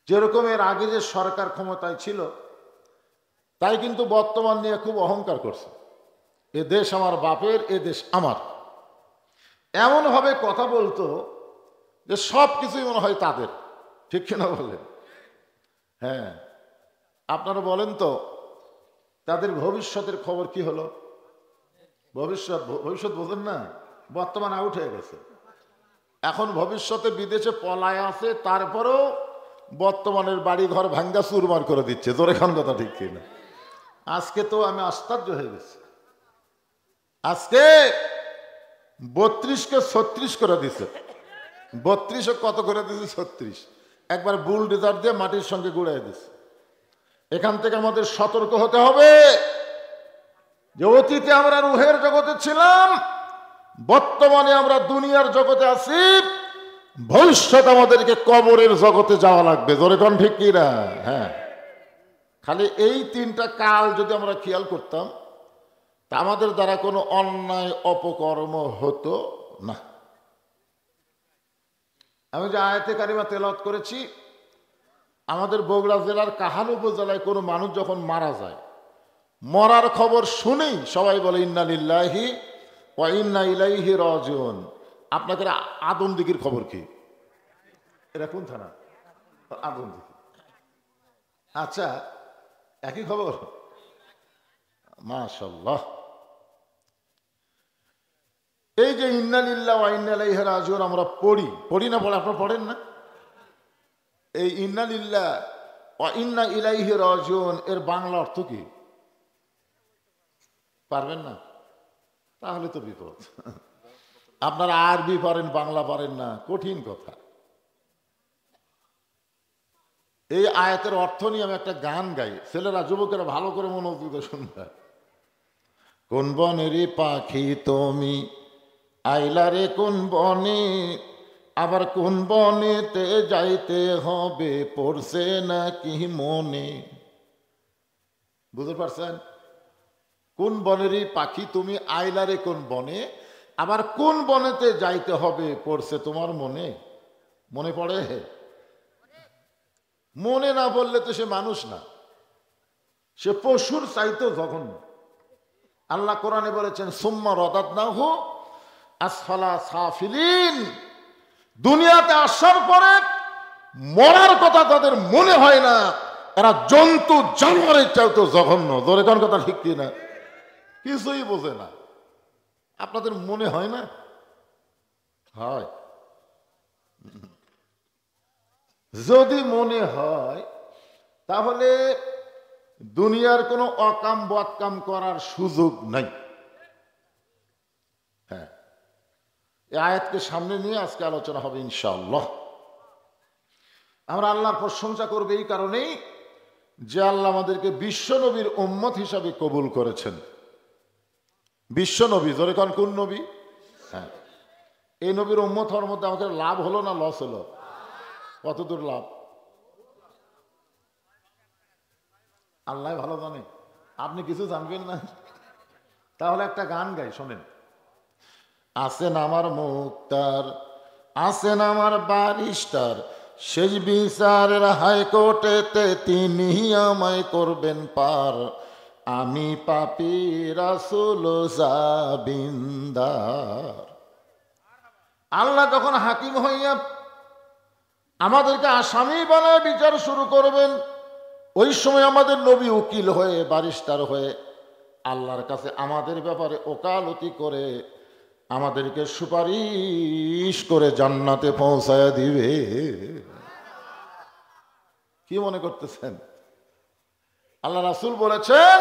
যেরকম এর আগে যে সরকার ক্ষমতায় ছিল তাই কিন্তু বর্তমান নিয়ে খুব অহংকার করছে, এ দেশ আমার বাপের, এ দেশ আমার। এমনভাবে কথা বলতো যে সব কিছুই মনে হয় তাদের, ঠিক কিনা বলেন? হ্যাঁ, আপনারা বলেন তো তাদের ভবিষ্যতের খবর কি হলো? ভবিষ্যৎ বোঝেন না, বর্তমান আউট হয়ে গেছে। এখন ভবিষ্যতে বিদেশে পলায় আছে, তারপরেও বর্তমানের বাড়ি ঘর ভাঙ্গা চুরমার করে দিচ্ছে। জোরে খান কথা, ঠিক কিনা? আজকে তো আমি আশ্চর্য হয়ে গেছি, আজকে 32কে 36 করে দিছে। 32 কত করে দিছে? 36। একবার বুলডোজার দিয়ে মাটির সঙ্গে গুড়াই দিছে। এখান থেকে আমাদের সতর্ক হতে হবে যে অতীতে আমরা রুহের জগতে ছিলাম, বর্তমানে আমরা দুনিয়ার জগতে আছি, ভবিষ্যৎ আমাদেরকে কবরের জগতে যাওয়া লাগবে। জোরে কোন, ঠিক কি না? হ্যাঁ, খালি এই 3টা কাল যদি আমরা খেয়াল করতাম তা আমাদের দ্বারা কোনো অন্যায় অপকর্ম হতো না। আমি যে আয়াতে কারিমা তেলাওয়াত করেছি, আমাদের বগুড়া জেলার কাহালু উপজেলায় কোনো মানুষ যখন মারা যায়, মরার খবর শুনেই সবাই বলে ইন্না লিল্লাহি ওয়া ইন্না ইলাইহি রাজিউন। আপনাকে আদমদিঘির খবর কি? এটা কোন থানা? আদমদিঘি। আচ্ছা, একই খবর? মাশাআল্লাহ। এই যে ইন্না লিল্লাহি ওয়া ইন্না ইলাইহি রাজিউন আমরা পড়ি না? আপনারা পড়েন না? এই ইন্না লিল্লাহি ওয়া ইন্না ইলাইহি রাজিউন এর বাংলা অর্থ কি পারবেন না? তাহলে তো বিপদ। আপনারা আরবি পারেন, বাংলা পারেন না, কঠিন কথা। এই আয়াতের অর্থ নিয়ে আমি একটা গান গাই, ছেলেরা যুবকেরা ভালো করে মনোযোগ দিয়ে শুনবে। কোন বনেরই পাখি তুমি আইলা রে কোন বনে, আবার কোন বনেতে যাইতে হবে পড়ছে নাকি মনে। বুঝতে পারছেন? কোন বনেরই পাখি তুমি আইলা রে কোন বনে, আবার কোন বনেতে যাইতে হবে পড়ছে তোমার মনে। মনে পড়ে? মনে না বললে তো সে মানুষ না, সে পশুর চাইতেও জঘন্য। আল্লাহ কোরআনে বলেছেন সুম্মা রাদাদনাহু আসফালা সাফিলিন। দুনিয়াতে আসার পরে মরার কথা তাদের মনে হয় না, এরা জন্তু জানোয়ারের চাইতেও জঘন্য। ধরে কোন কথা, ঠিক কি না? কিছুই বোঝে না। আপনাদের মনে হয় না? হয়। যদি মনে হয় তাহলে দুনিয়ার কোনো অকাম বদকাম করার সুযোগ নাই। হ্যাঁ, এই আয়াতকে সামনে নিয়ে আজকে আলোচনা হবে ইনশাআল্লাহ। আমরা আল্লাহর প্রশংসা করব এই কারণেই যে আল্লাহ আমাদেরকে বিশ্ব নবীর উম্মত হিসাবে কবুল করেছেন। বিশ্ব নবী, জোরে কোন, কোন নবী? হ্যাঁ, এই নবীর উম্মত হওয়ার মধ্যে আমাদের লাভ হলো না লস হলো? কতদূর লাভ আল্লাহ ভালো জানে, আপনি কিছু জানবেন না। তাহলে একটা গান গাই, শোনেন। আছেন আমার মুক্তার, আছেন আমার বারিস্টার, শেষ বিচারের হাইকোর্টেতে তিনি আমায় করবেন পার। আমি পাপী রাসূল জাবিন্দার। আল্লাহ যখন হাকিম হইয়া আমাদেরকে আসামি বানায় বিচার শুরু করবেন, ওই সময় আমাদের নবী উকিল হয়ে, বারিস্টার হয়ে আল্লাহর কাছে আমাদের ব্যাপারে ওকালতি করে আমাদেরকে সুপারিশ করে জান্নাতে পৌঁছায় দিবে। কি মনে করতেছেন? আল্লাহ রাসূল বলেছেন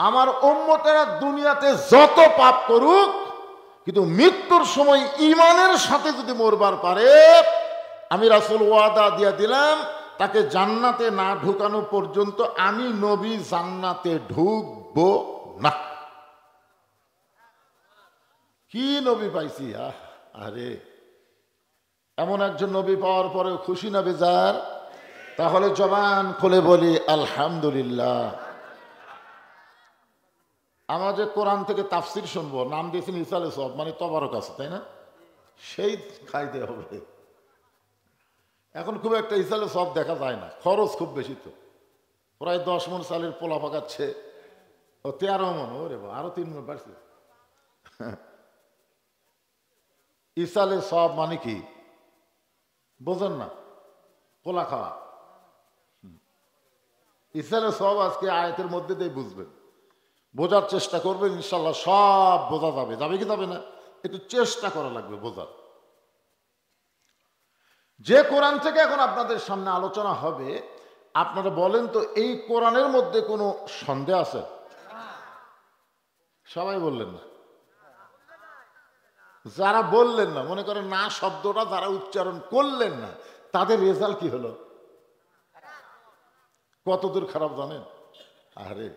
আমার উম্মতেরা দুনিয়াতে যত পাপ করুক, কিন্তু মৃত্যুর সময় ঈমানের সাথে যদি মরবার পারে, আমি রাসূল ওয়াদা দিয়ে দিলাম তাকে জান্নাতে না ঢুকানো পর্যন্ত আমি নবী জান্নাতে ঢুকবো না। কি নবী পাইছি! আরে এমন একজন নবী পাওয়ার পরে খুশি না বেজার? তাহলে জবান খুলে বলি আলহামদুলিল্লাহ। আমরা যে কোরআন থেকে তাফসির শুনবো, নাম দিয়েছেন ইসালে সব, মানে তবারক আছে, তাই না? সেই খাইতে হবে। এখন খুব একটা ইসালে সব দেখা যায় না, খরচ খুব বেশি। তো প্রায় 10 মণ চালের পোলা পাকাচ্ছে, ও 13 মণ, ওরে বা আরো 3 মণ বাড়ছে। ইসালে সব মানে কি বোঝেন না? পোলা খাওয়া। ইসালে সব আজকে আয়াতের মধ্যে দিয়ে বুঝবেন, বোঝার চেষ্টা করবেন, ইনশাল্লাহ সব বোঝা যাবে। যাবে কি যাবে না? একটু চেষ্টা করা লাগবে বোঝার। যে কোরআন থেকে এখন আপনাদের সামনে আলোচনা হবে, আপনারা বলেন তো এই কোরআনের মধ্যে কোনো সন্দেহ আছে? সবাই বললেন না। যারা বললেন না, মনে করেন না শব্দটা যারা উচ্চারণ করলেন না, তাদের রেজাল্ট কি হলো? কতদূর খারাপ জানেন? আরে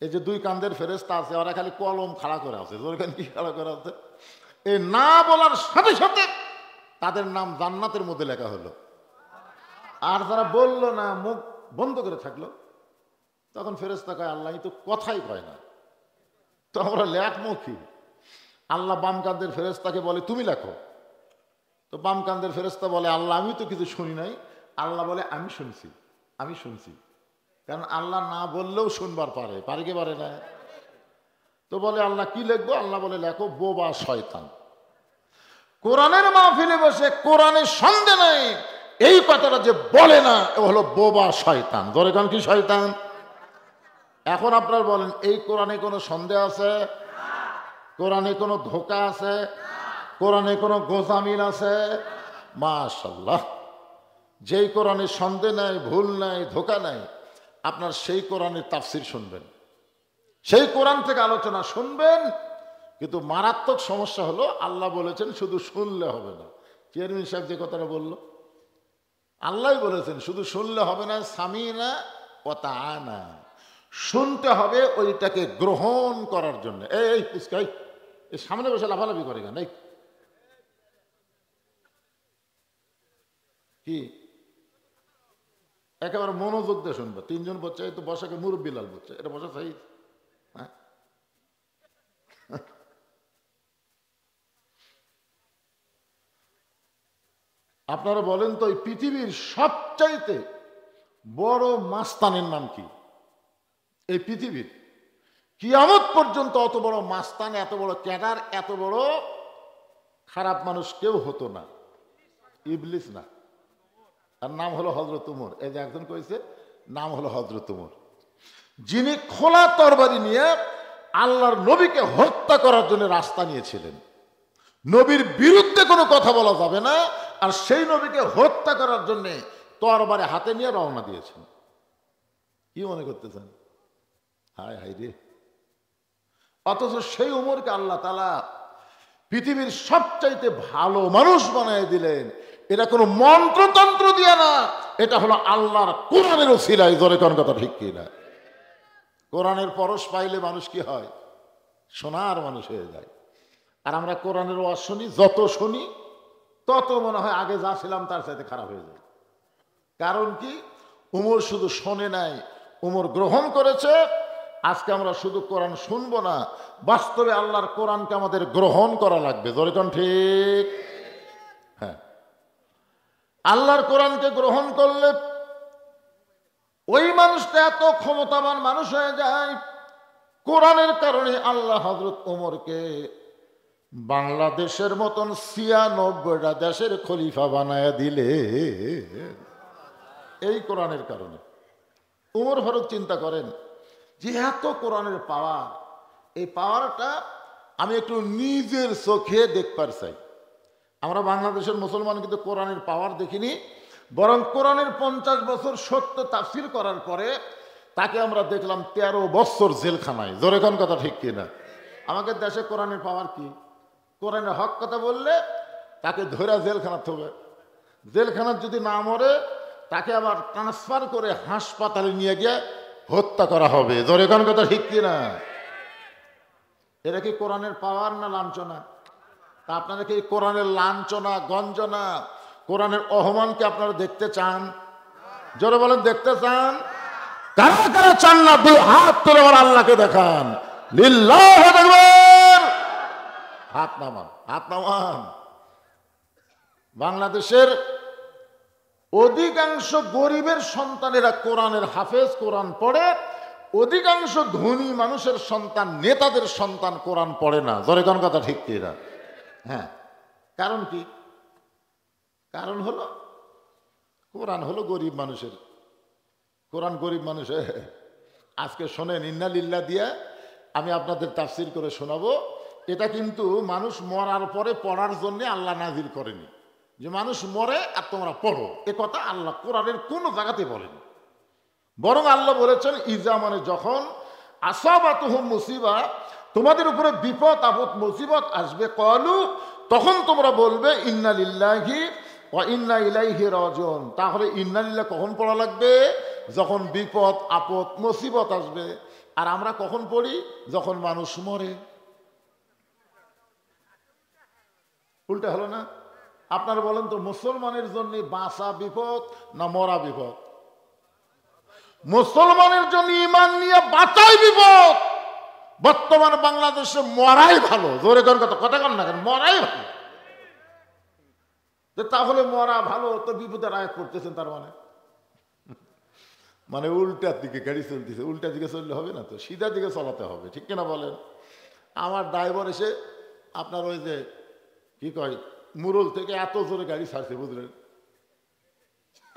এই যে 2 কান্দের ফেরেশতা আছে, ওরা খালি কলম খাড়া করে আছে। ওখানে কি খাড়া করে আছে? এই না বলার সাথে সাথে তাদের নাম জান্নাতের মধ্যে লেখা হলো। আর যারা বললো না, মুখ বন্ধ করে থাকলো, তখন ফেরেশতা কয় আল্লাহ তো কথাই কয় না, তো আমরা লেখবো কি? আল্লাহ বাম কান্দের ফেরেশতাকে বলে তুমি লেখো। তো বাম কান্দের ফেরেশতা বলে আল্লাহ আমি তো কিছু শুনি নাই। আল্লাহ বলে আমি শুনছি, আমি শুনছি। কারণ আল্লাহ না বললেও শুনবার পারে, পারে কি পারে না? তো বলে আল্লাহ কি লিখবো? আল্লাহ বলে লেখো বোবা শয়তান। কোরআনের মাহফিলে বসে কোরআনের সন্দেহ নেই এই কথাটা যে বলে না, ও হলো বোবা শয়তান। ধরে কারণ কি শয়তান? এখন আপনারা বলেন এই কোরআনে কোনো সন্দেহ আছে? কোরআনে কোনো ধোঁকা আছে? কোরআনে কোনো গোজামিল আছে? মাশাআল্লাহ, যেই কোরআনে সন্দেহ নাই, ভুল নাই, ধোঁকা নাই, আপনার সেই কোরআনের তাফসির শুনবেন, সেই কোরআন থেকে আলোচনা শুনবেন। কিন্তু মারাত্মক সমস্যা হলো আল্লাহ বলেছেন শুধু শুনলে হবে না। চেয়ারম্যান সাহেব যে কথাটা বললো, আল্লাহ বলেছেন শুধু শুনলে হবে না, সামিনা ওয়া তাআনা, শুনতে হবে ওইটাকে গ্রহণ করার জন্য। এই পুস্কাই এই সামনে বসে লাফালাফি করে কেন? কি একেবারে মনোযোগ দিয়ে শুনবে। 3 জন বলছে, এই তো বসাকে মুরব্বী লাল বলছে, এটা বসা চাই? হ্যাঁ, আপনারা বলেন তো এই পৃথিবীর সবচাইতে বড় মাস্তানের নাম কি? এই পৃথিবীর কিয়ামত পর্যন্ত অত বড় মাস্তান, এত বড় ক্যাডার, এত বড় খারাপ মানুষ কেউ হতো না, ইবলিস না। তার নাম হলো হযরত উমর। এই যে একজন কইছে নাম হলো হযরত উমর, যিনি খোলা তরবারি নিয়ে আল্লাহর নবীকে হত্যা করার জন্য রাস্তা নিয়েছিলেন। নবীর বিরুদ্ধে কোনো কথা বলা যাবে না, আর সেই নবীকে হত্যা করার জন্য তরবারি হাতে নিয়ে রওনা দিয়েছেন। কি মনে করতেছেন? হায় হায় রে! অথচ সেই উমরকে আল্লাহ তাআলা পৃথিবীর সবচাইতে ভালো মানুষ বানিয়ে দিলেন। এটা কোনো মন্ত্রতন্ত্র দিয়ে না, এটা হলো আল্লাহর কোরআনের ওসিলায়। জোরে কোন কথা ঠিক কি না? কোরআনের পরশ পাইলে মানুষ কি হয়? সোনার মানুষ হয়ে যায়। আর আমরা কোরআনের ওয়াজ শুনি, যত শুনি তত মনে হয় আগে যা ছিলাম তার চাইতে খারাপ হয়ে যায়। কারণ কি? উমর শুধু শোনে নাই, উমর গ্রহণ করেছে। আজকে আমরা শুধু কোরআন শুনবো না, বাস্তবে আল্লাহর কোরআনকে আমাদের গ্রহণ করা লাগবে। জোরে কোন ঠিক? হ্যাঁ, আল্লাহর কোরআনকে গ্রহণ করলে ওই মানুষটা এত ক্ষমতাবান মানুষ হয়ে যায়। কোরআনের কারণে আল্লাহ হযরত ওমরকে বাংলাদেশের মতন 96টা দেশের খলিফা বানায় দিলে, এই কোরআনের কারণে। উমর ফারুক চিন্তা করেন যে এত কোরআনের পাওয়ার, এই পাওয়ারটা আমি একটু নিজের চোখে দেখবার চাই। আমরা বাংলাদেশের মুসলমান কিন্তু কোরআনের পাওয়ার দেখিনি, বরং কোরআনের 50 বছর সত্য তাফসীর করার পরে তাকে আমরা দেখলাম 13 বছর জেলখানায়। জোরে কোন কথা ঠিক কিনা? আমাদের দেশে কোরআনের পাওয়ার কি? কোরআনের হক কথা বললে তাকে ধরে জেলখানাতে হবে, জেলখানার যদি না মরে তাকে আবার ট্রান্সফার করে হাসপাতালে নিয়ে গিয়ে হত্যা করা হবে। জোরে কোন কথা ঠিক কিনা? এটা কি কোরআনের পাওয়ার না লাঞ্ছনা? তা আপনারা কি কোরআনের লাঞ্ছনা, গঞ্জনা, কোরআনের অপমানকে আপনারা দেখতে চান? জোরে বলেন, দেখতে চান? কারা কারা চান না? 2 হাত তুলে আমার আল্লাহকে দেখান। লিল্লাহু আকবার। হাত নামান, হাত নামান। বাংলাদেশের অধিকাংশ গরিবের সন্তানেরা কোরআনের হাফেজ, কোরআন পড়ে। অধিকাংশ ধনী মানুষের সন্তান, নেতাদের সন্তান কোরআন পড়ে না। জোরে কোন কথা ঠিক কি না? হ্যাঁ, কারণ কি? কারণ হলো কোরআন হলো গরিব মানুষের, কোরআন গরিব মানুষের। আজকে শোনেন, ইন্না লিল্লাহ দিয়া আমি আপনাদের তাফসীর করে শোনাবো। এটা কিন্তু মানুষ মরার পরে পড়ার জন্য আল্লাহ নাজিল করেনি, যে মানুষ মরে আর তোমরা পড়ো। এ কথা আল্লাহ কোরআনের কোনো জায়গাতে বলেনি। বরং আল্লাহ বলেছেন, ইজা মানে যখন, আসাবাতুহুম মুসিবা, তোমাদের উপরে বিপদ আপদ মুসিবত আসবে, ক্বালু, তখন তোমরা বলবে ইন্না লিল্লাহি ওয়া ইন্না ইলাইহি রাজিউন। তাহলে ইন্না লিল্লাহ কখন পড়া লাগবে? যখন বিপদ আপদ মুসিবত আসবে। আর আমরা কখন পড়ি? যখন মানুষ মরে। উল্টা হলো না? আপনারা বলেন তো, মুসলমানের জন্য বাঁচা বিপদ না মরা বিপদ? মুসলমানের জন্য ঈমান নিয়ে বাঁচাই বিপদ। বর্তমান বাংলাদেশে মরাই ভালো। জোরে কোন কথা, কথা কন না কেন? মরাই ভালো। তাহলে মরা ভালো তো বিপদের আয়াত করতেছেন, তার মানে উল্টার দিকে গাড়ি চলতেছে। উল্টা দিকে চললে হবে না তো, সিধা দিকে চালাতে হবে, ঠিক কিনা বলেন? আমার ড্রাইভার এসে আপনার ওই যে কি কয়, মুরল থেকে এত জোরে গাড়ি ছাড়ছে, বুঝলেন?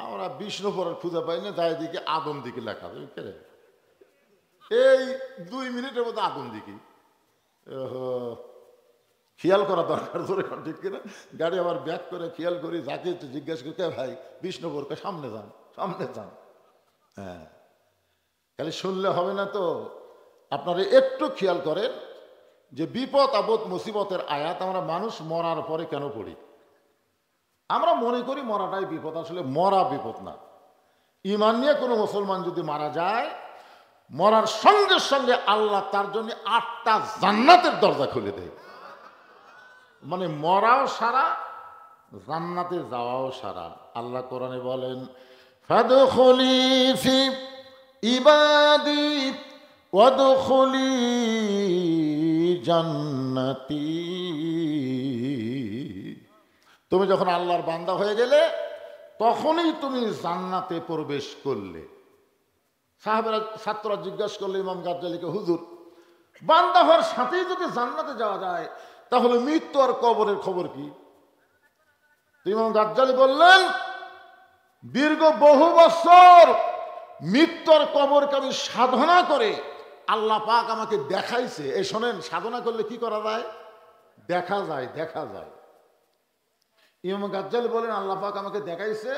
আমরা বিষ্ণুপুরের খুঁজে পাই না, যাই দিকে আদম দিকে লেখা, এই 2 মিনিটের মধ্যে আদম দিকে। খেয়াল করা দরকার, জোরে কর, ঠিক কিনা? গাড়ি আবার ব্যাক করে খেয়াল করি, যাকে জিজ্ঞাসা করি, কে ভাই? বিষ্ণুপুরকে সামনে যান, সামনে যান। হ্যাঁ, খালি শুনলে হবে না তো, আপনারা একটু খেয়াল করেন যে বিপদ আপদ মুসিবতের আয়াত আমরা মানুষ মরার পরে কেন পড়ি? আমরা মনে করি মরাটাই বিপদ, আসলে মরা বিপদ না। ঈমান নিয়ে কোনো মুসলমান যদি মারা যায়, মরার সঙ্গে সঙ্গে আল্লাহ তার জন্য 8টা জান্নাতের দরজা খুলে দেয়। মানে মরাও সারা, জান্নাতে যাওয়াও সারা। আল্লাহ কোরআনে বলেন, ফাদখুলি ফি ইবাদি ওয়াদখুলি জান্নাতি। তুমি যখন আল্লাহর বান্দা হয়ে গেলে, তখনই তুমি জান্নাতে প্রবেশ করলে। সাহাবেরা, ছাত্ররা জিজ্ঞাসা করলে ইমাম গাজ্জালীকে, হুজুর, বান্দা হওয়ার সাথেই যদি জান্নাতে যাওয়া যায়, তাহলে মৃত্যু আর কবরের খবর কি? ইমাম গাজ্জালী বললেন, দীর্ঘ বহু বছর মৃত্যু আর কবরকে আমি সাধনা করে আল্লাহ পাক আমাকে দেখাইছে। এই শোনেন, সাধনা করলে কি করা যায়? দেখা যায়, দেখা যায়। ইমাম গাজ্জালী বলেন, আল্লাহ পাক আমাকে দেখাইছে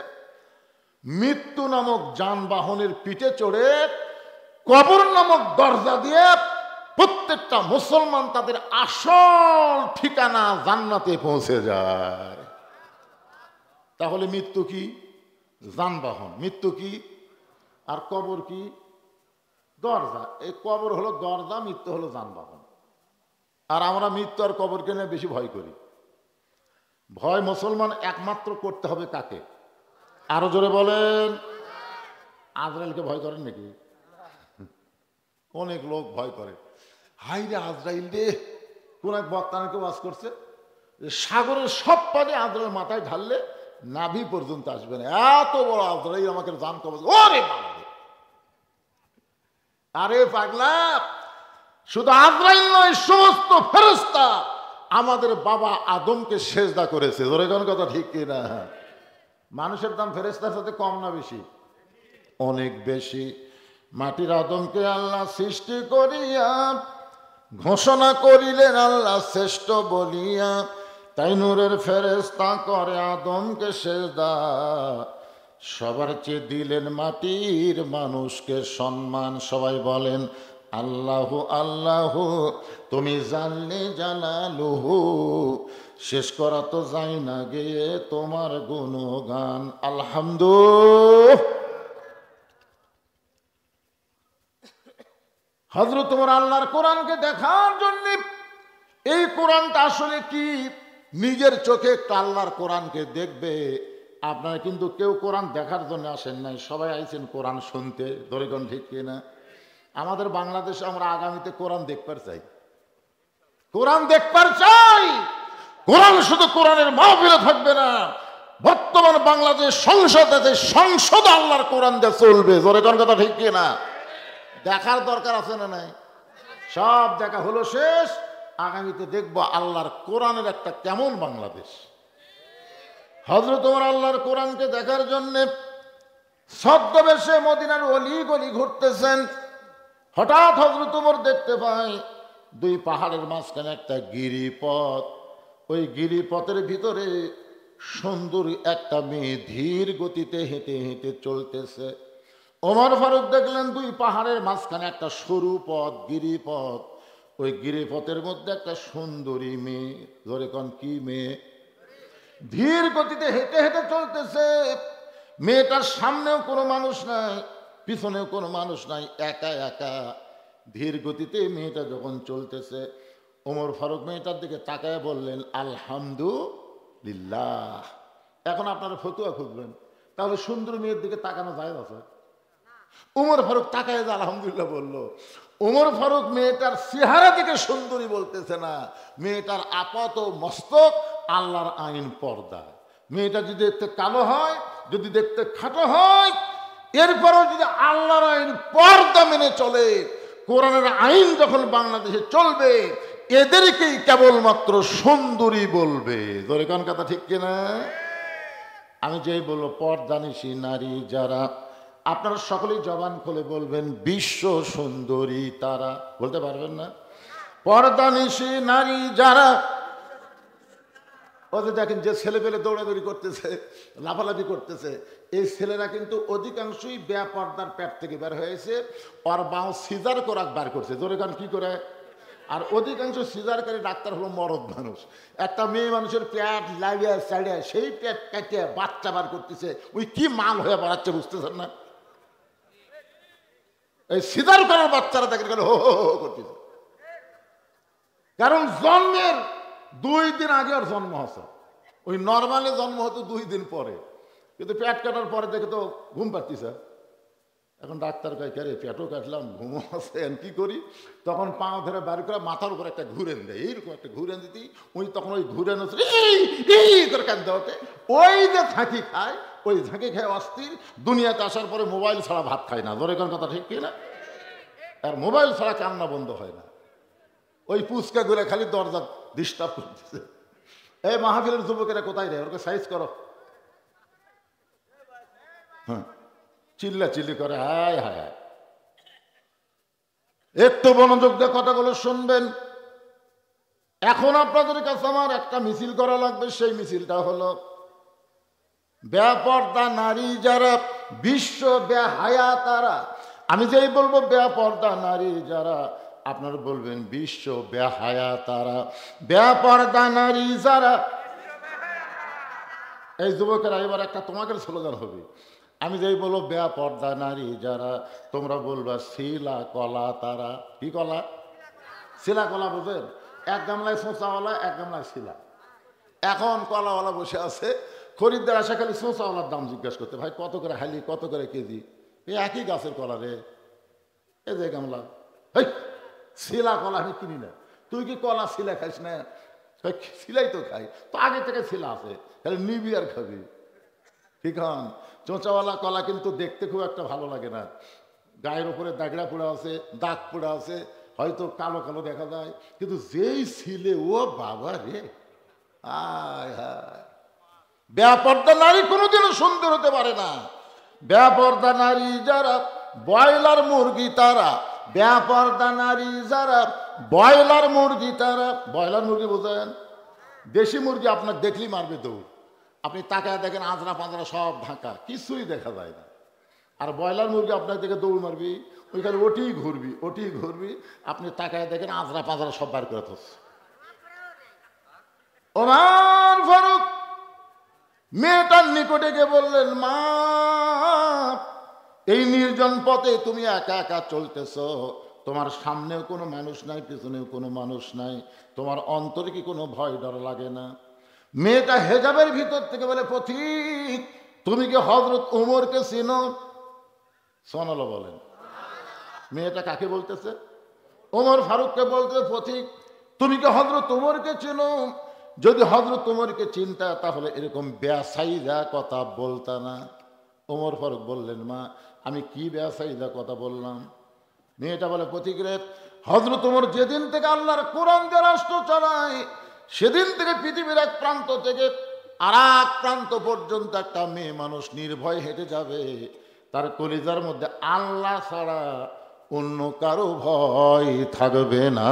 মৃত্যু নামক যানবাহনের পিঠে চড়ে কবর নামক দরজা দিয়ে প্রত্যেকটা মুসলমান তাদের আসল ঠিকানা জান্নাতে পৌঁছে যায়। তাহলে মৃত্যু কি? যানবাহন। মৃত্যু কি? আর কবর কি? দরজা। এই কবর হলো দরজা, মৃত্যু হলো যানবাহন। আর আমরা মৃত্যু আর কবরকে নিয়ে বেশি ভয় করি। ভয় মুসলমান একমাত্র করতে হবে কাকে? আরো জোরে বলেন। আজরাইলকে ভয় করেন নাকি? অনেক লোক ভয় করে। হাই রে আজরাইল রে! কোন এক বক্তাকে ওয়াজ করছে, সাগরের সব পানি আজরাইল মাথায় ঢাললে নাভি পর্যন্ত আসবে না, এত বড় আজরাইল আমাকে জান কবজ। ওরে বাবা! আরে পাগলা, শুধু আজরাইল নয়, সমস্ত ফেরেশতা আমাদের বাবা আদমকে সেজদা করেছে। জোরে কোন কথা ঠিক কিনা? মানুষের দাম ফেরেশতার সাথে কম না বেশি? অনেক বেশি। মাটির আদমকে আল্লাহ সৃষ্টি করিয়া ঘোষণা করিলেন আল্লাহ শ্রেষ্ঠ বলিয়া, তাই নূরের ফেরেশতা করে আদমকে সেজদা। সবার চেয়ে দিলেন মাটির মানুষকে সম্মান। সবাই বলেন আল্লাহ আল্লাহ, তুমি জানলে জালালুহু, শেষ করা তো যাই না গেয়ে তোমার গুণগান। আলহামদুলিল্লাহ। হযরত ওমর আল্লাহর কোরআনকে দেখার জন্য, এই কোরআনটা আসলে কি, নিজের চোখে একটা আল্লাহর কোরআনকে দেখবে। আপনারা কিন্তু কেউ কোরআন দেখার জন্য আসেন নাই, সবাই আইছেন কোরআন শুনতে। দরিগণ ঠিক কিনা? আমাদের বাংলাদেশে আমরা আগামীতে কোরআন দেখবার চাই, কোরআন দেখবার চাই। কোরআন শুধু কোরআনের মাহফিলে থাকবে না, বর্তমান বাংলাদেশ সংসদ আছে, সংসদ আল্লাহর কোরআন দিয়ে চলবে। জোরে কোন কথা ঠিক কি না? দেখার দরকার আছে না নাই? সব দেখা হলো শেষ। আগামীতে দেখবো আল্লাহর কোরআনের একটা কেমন বাংলাদেশ। হযরত ওমর আল্লাহর কোরআনকে দেখার জন্য ছদ্মবেশে মদিনার অলি গলি ঘুরতেছেন। হঠাৎ হযরত ওমর দেখতে পায় দুই পাহাড়ের মাঝখানে একটা গিরিপথ। ওই গিরিপথের ভিতরে সুন্দর একটা মেয়ে ধীর গতিতে হেঁটে হেঁটে চলতেছে। ওমর ফারুক দেখলেন দুই পাহাড়ের মাঝখানে একটা সরু পথ, গিরিপথ। ওই গিরিপথের মধ্যে একটা সুন্দরী মেয়ে। ধরে কোন কি মেয়ে? ধীর গতিতে হেঁটে হেঁটে চলতেছে। মেয়েটার সামনেও কোনো মানুষ নাই, পিছনেও কোনো মানুষ নাই, একা একা ধীর গতিতে মেয়েটা যখন চলতেছে, ওমর ফারুক মেয়েটার দিকে তাকায় বললেন, আলহামদুলিল্লাহ। এখন আপনারা ফতুয়া খুঁজবেন, তাহলে সুন্দর মেয়ের দিকে তাকানো যায় আছে? ওমর ফারুক তাকায় যে আলহামদুলিল্লাহ বললো। ওমর ফারুক মেয়েটার চেহারা দিকে সুন্দরী বলতেছে না, মেয়েটার আপাত মস্তক আল্লাহর আইন পর্দা। মেয়েটা যদি দেখতে কালো হয়, যদি দেখতে খাটো হয়, এরপরও যদি আল্লাহর আইন পর্দা মেনে চলে, কোরআনের আইন যখন বাংলাদেশে চলবে, এদেরকেই কেবলমাত্র সুন্দরী বলবে। ধরে কোন কথা ঠিক কিনা? আমি যেই বলবো পর্দানিশী নারী যারা, আপনারা সকলেই জবান খুলে বলবেন বিশ্ব সুন্দরী তারা। বলতে পারবেন না? পর্দানিশী নারী যারা। ওদের দেখেন যে ছেলে পেলে দৌড়াদৌড়ি করতেছে, লাফালাফি করতেছে, এই ছেলেরা কিন্তু অধিকাংশই বেপর্দার পেট থেকে বের হয়েছে। ওর বাঁ সিজার করাক বার করছে। জোরে গান কি করে? আর অধিকাংশ সিজারকারী ডাক্তার হলো মরদ মানুষ। একটা মেয়ে মানুষের পেট লাগিয়ে চাড়িয়ে সেই পেট কাটিয়ে বাচ্চা বার করতেছে। ওই কি মাল হয়ে বাড়াচ্ছে বুঝতেছেন না? এই সিজার করার বাচ্চারা দেখে গেল হো হো হো করতেছে। কারণ জন্মের 2 দিন আগে ওর জন্ম হচ্ছে। ওই নর্মালি জন্ম হতো 2 দিন পরে, কিন্তু পেট কাটার পরে দেখে তো ঘুম পাচ্ছিস। এখন ডাক্তার কয়, কে রে পেটও কাটলাম, ঘুমো আছে, কি করি? তখন পা ধরে বাড়ি করে মাথার উপর একটা ঘুরেন দেয়, এইরকম একটা ঘুরেন দিতি। ওই তখন ওই ঘুরেন করে কাঁদতে হতে, ওই যে ঝাঁকি খায়, ওই ঝাঁকি খায় অস্থির। দুনিয়াতে আসার পরে মোবাইল ছাড়া ভাত খায় না। ধরে কোন কথা ঠিক কিনা? আর মোবাইল ছাড়া কান্না বন্ধ হয় না। ওই পুচকা ঘুরে খালি দরজা ডিস্টার্ব করতেছে। এই মাহফিলের যুবকেরা কোথায় রে? ওকে সাইজ করো। হ্যাঁ, চিল্লা চিল্লি করে, হায় হায় হায়। একটু মনোযোগ দিয়ে কথাগুলো শুনবেন। এখন আপনাদের কাছে আমার একটা মিছিল করা লাগবে। সেই মিছিলটা হলো বেপর্দা নারী যারা, বিশ্ব বেহায়া তারা। আমি যেই বলবো বেপর্দা নারী যারা, আপনারা বলবেন বিশ্ব বেহায়া তারা। বেপর্দা নারী যারা। এই যুবকেরা এবার একটা তোমাকে স্লোগান হবে। আমি যেই বলবো বেপর্দা নারী যারা, তোমরা বলবা শিলা কলা তারা। কি কলা? শিলা কলা বুঝেন? এক গামলায় সোঁচাওয়ালা, এক গামলায় শিলা। এখন কলাওয়ালা বসে আছে, খরিদ্দার আসা খালি সোঁচাওয়ালার দাম জিজ্ঞাসা করতে, ভাই কত করে হালি, কত করে কেজি? এই একই গাছের কলা রে, এই যে গামলা। হেই, শিলা কলা আমি কিনি না। তুই কি কলা শিলা খাইস না? শিলাই তো খাই, তো আগে থেকে শিলা আছে, খালি নিবি আর খাবি। ঠিক হন? চোঁচাওয়ালা কলা কিন্তু দেখতে খুব একটা ভালো লাগে না। গায়ের উপরে দাগড়া পোড়া আছে, দাগ পোড়া আছে, হয়তো কালো কালো দেখা যায়, কিন্তু যেই ছিলে ও বাবা রে, আয় হায়। বেপর্দা নারী কোনোদিনও সুন্দর হতে পারে না। বেপর্দা নারী যারা, ব্রয়লার মুরগি তারা। বেপর্দা নারী যারা, ব্রয়লার মুরগি তারা। ব্রয়লার মুরগি বোঝেন? দেশি মুরগি আপনার দেখলেই মারবে দৌড়। আপনি তাকায় দেখেন আজরা পাঁজরা সব ঢাকা, কিছুই দেখা যায় না। আর ব্রয়লার মুরগি আপনার দেখে দৌড় মারবি, ওইখানে ওটি ঘুরবি। আপনি তাকায় দেখেন আজরা পাঁজরা সব বার করে থাকছে। ওমর ফারুক মেয়েটার নিকটে গিয়ে বললেন, মা, এই নির্জন পথে তুমি একা একা চলতেছ, তোমার সামনেও কোনো মানুষ নাই, পিছনেও কোনো মানুষ নাই, তোমার অন্তরে কি কোনো ভয় ডর লাগে না? মেয়েটা হেজাবের ভিতর থেকে বলে, পথিক, তুমি কি হযরত ওমরকে চিনো? সোনালো বলেন। মেয়েটা কাকে বলতেছে? ওমর ফারুককে বলতে, পথিক, তুমি কি হযরত ওমরকে চিনো? যদি হযরত ওমরকে চিন্তা তাহলে এরকম বেসাইদা কথা বলতা না। ওমর ফারুক বললেন, মা আমি কি বেসাইদা কথা বললাম? মেয়েটা বলে, প্রতিক্রে হযরত ওমর যেদিন থেকে আল্লাহর কোরআন দিয়ে রাষ্ট্র চালায় সেদিন থেকে পৃথিবীর এক প্রান্ত থেকে আর এক প্রান্ত পর্যন্ত একটা মেয়ে মানুষ নির্ভয় হেঁটে যাবে, তার কলিজার মধ্যে আল্লাহ ছাড়া অন্য কারো ভয় থাকবে না।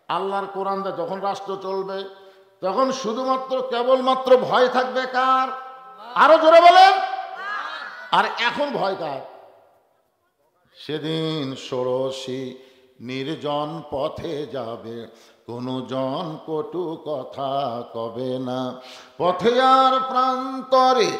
আল্লাহর কোরআন দিয়ে যখন রাষ্ট্র চলবে তখন শুধুমাত্র কেবলমাত্র ভয় থাকবে কার? আরো জোরে বলেন। আর এখন ভয় কার? সেদিন ষোড়শী নির্জন পথে যাবে, কোনো জন কটু কথা কবে না, পথে আর প্রান্তরে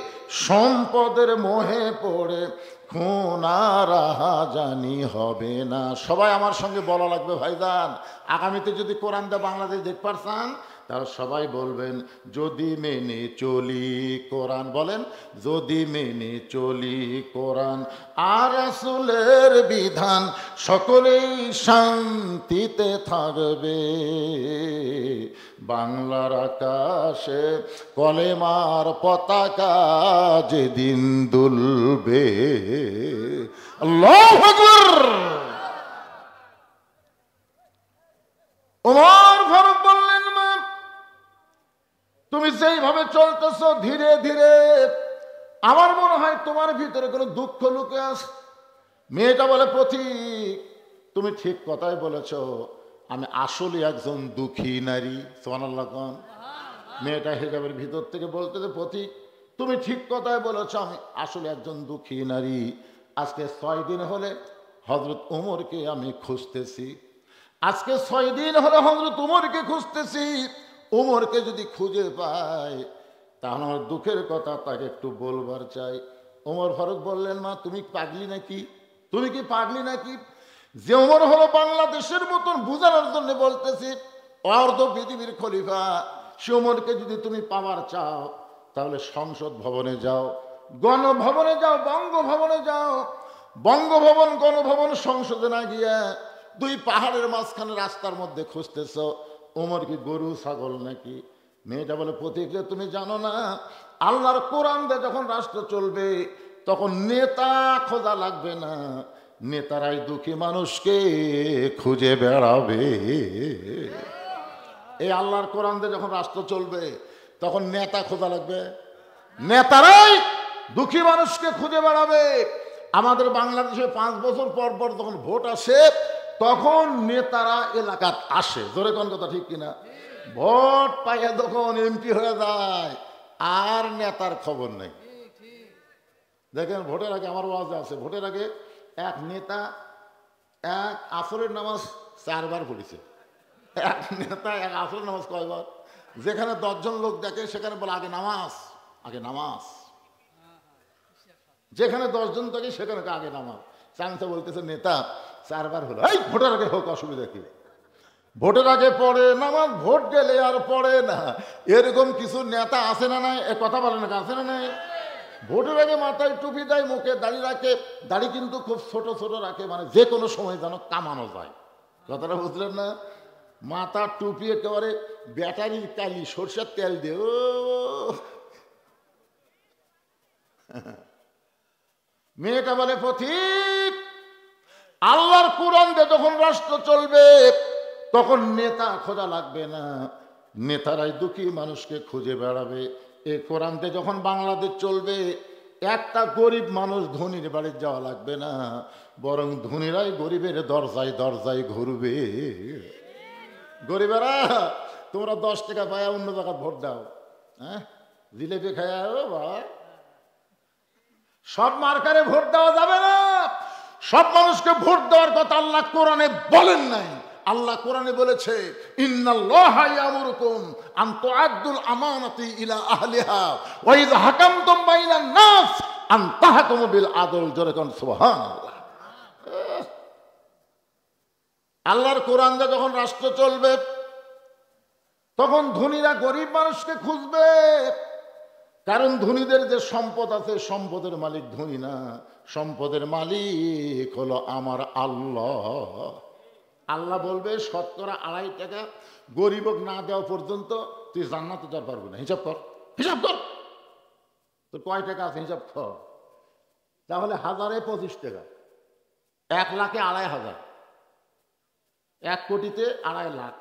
সম্পদের মোহে পড়ে খুন আর রাহাজানি হবে না। সবাই আমার সঙ্গে বলা লাগবে, ভাইজান আগামীতে যদি কোরআন দিয়ে বাংলাদেশ দেখতে পারছেন তাহলে সবাই বলবেন, যদি মেনে চলি কোরআন। বলেন, যদি মেনে চলি কোরআন আর রাসূলের বিধান, সকলেই শান্তিতে থাকবে। বাংলার আকাশে কলেমার পতাকা যেদিন দুলবে। আল্লাহু আকবার। ওমর ফারুক বললেন, মা তুমি যেইভাবে চলতেছ ধীরে ধীরে আমার মনে হয় তোমার ভিতরে কোনো দুঃখ লুকে আছে। মেয়েটা বলে, পথিক তুমি ঠিক কথাই বলেছ, আমি আসলে একজন দুঃখী নারী। সুবহানাল্লাহ কোন। মেয়েটা হিজাবের ভিতর থেকে বলতেছে, পথিক তুমি ঠিক কথাই বলেছ, আমি আসলে একজন দুঃখী নারী। আজকে 6 দিন হলে হযরত ওমরকে আমি খুঁজতেছি, আজকে 6 দিন হলে হযরত ওমরকে খুঁজতেছি। ওমরকে যদি খুঁজে পাই তাহলে আমার দুঃখের কথা তাকে একটু বলবার চাই। ওমর ফারুক বললেন, মা তুমি পাগলি নাকি? তুমি কি পাগলি নাকি? যে ওমর হলো বাংলাদেশের মতন বুঝানোর জন্য বলতেছি, অর্ধ পৃথিবীর খলিফা, সে ওমরকে যদি তুমি পাওয়ার চাও তাহলে সংসদ ভবনে যাও, গণভবনে যাও, বঙ্গভবনে যাও। বঙ্গভবন, গণভবন, সংসদে না গিয়া 2 পাহাড়ের মাঝখানে রাস্তার মধ্যে খুঁজতেছ। ওমর কি গরু ছাগল নাকি? মেয়েটা বলে, প্রতিক্রিয়া তুমি জানো না আল্লাহর কোরআন দিয়ে যখন রাষ্ট্র চলবে তখন নেতা খোঁজা লাগবে না, নেতারাই দুঃখী মানুষকে খুঁজে বেড়াবে। এই আল্লাহর কোরআন দিয়ে যখন রাষ্ট্র চলবে তখন নেতা খোঁজা লাগবে, নেতারাই দুঃখী মানুষকে খুঁজে বেড়াবে। আমাদের বাংলাদেশে 5 বছর পর পর যখন ভোট আসে তখন নেতারা এলাকাত আসে। জোরে কোন কথা ঠিক কিনা? ভোট পাইয়া যখন এমপি হয়ে যায় আর নেতার খবর নেই। দেখেন ভোটের আগে আমার ওয়াজ আছে, ভোটের আগে এক নেতা এক আসরের নামাজ 4 বার পড়েছে। এক নেতা এক আসরের নামাজ কয়বার? যেখানে 10 জন লোক দেখে সেখানে বলে আগে নামাজ, আগে নামাজ। যেখানে 10 জন থাকে সেখানে আগে নামাজ। চান্সে বলতেছে নেতা 4 বার হলো, এই ভোটের আগে হোক, অসুবিধা কি? ভোটের আগে পড়ে নামাজ, ভোট গেলে আর পড়ে না। এরকম কিছু নেতা আছে না নাই? এ কথা বলে না, আছে না নাই? ভোটের আগে মাথায় টুপি দেয়, মুখে দাড়ি রাখে, দাড়ি কিন্তু খুব ছোট ছোট রাখে, মানে যে কোনো সময় যেন কামানো যায়। কথাটা বুঝলেন না? মাথা টুপি একেবারে ব্যাটারির কালি সরষের তেল দিয়ে, ও মেয়েটা বলে, পথিক আল্লাহর কোরআন দিয়ে যখন রাষ্ট্র চলবে তখন নেতা খোঁজা লাগবে না, নেতারাই দুঃখী মানুষকে খুঁজে বেড়াবে। এই কোরআন দিয়ে যখন বাংলাদেশ চলবে একটা গরিব মানুষ ধনীর বাড়ি যাওয়া লাগবে না, বরং ধনীরাই গরিবের দরজায় দরজায় ঘুরবে। গরিবেরা তোমরা 10 টাকা পায়া অন্য জায়গায় ভোট দাও, হ্যাঁ জিলেপি খায়া বাবা। সব মার্কারে ভোট দেওয়া যাবে না, সব মানুষকে ভোট দেওয়ার কথা আল্লাহ কোরআনে বলেন নাই। আল্লাহ কোরআনে বলেছে, ইন্নাল্লাহা ইয়ামুরুকুম আন তুআদ্দুল আমানাতি ইলা আহলিহা ওয়া ইযা হাকামতুম বাইনান নাস আন তাহকুমু বিল আদল। জোরে কোন সুবহানাল্লাহ। আল্লাহর কোরআন দিয়ে যখন রাষ্ট্র চলবে তখন ধনীরা গরিব মানুষকে খুঁজবে, কারণ ধনীদের যে সম্পদ আছে সম্পদের মালিক ধনী না, সম্পদের মালিক হলো আমার আল্লাহ। আল্লাহ বলবে শতকরা 2.5 টাকা গরিবক না দেওয়া পর্যন্ত তুই জান্নাতে যাওয়ার পারবি না। হিসাব কর, হিসাব কর, তোর কয় টাকা আছে হিসাব কর। তাহলে 1000-এ 25 টাকা, 1 লাখে 2,500, 1 কোটিতে 2.5 লাখ,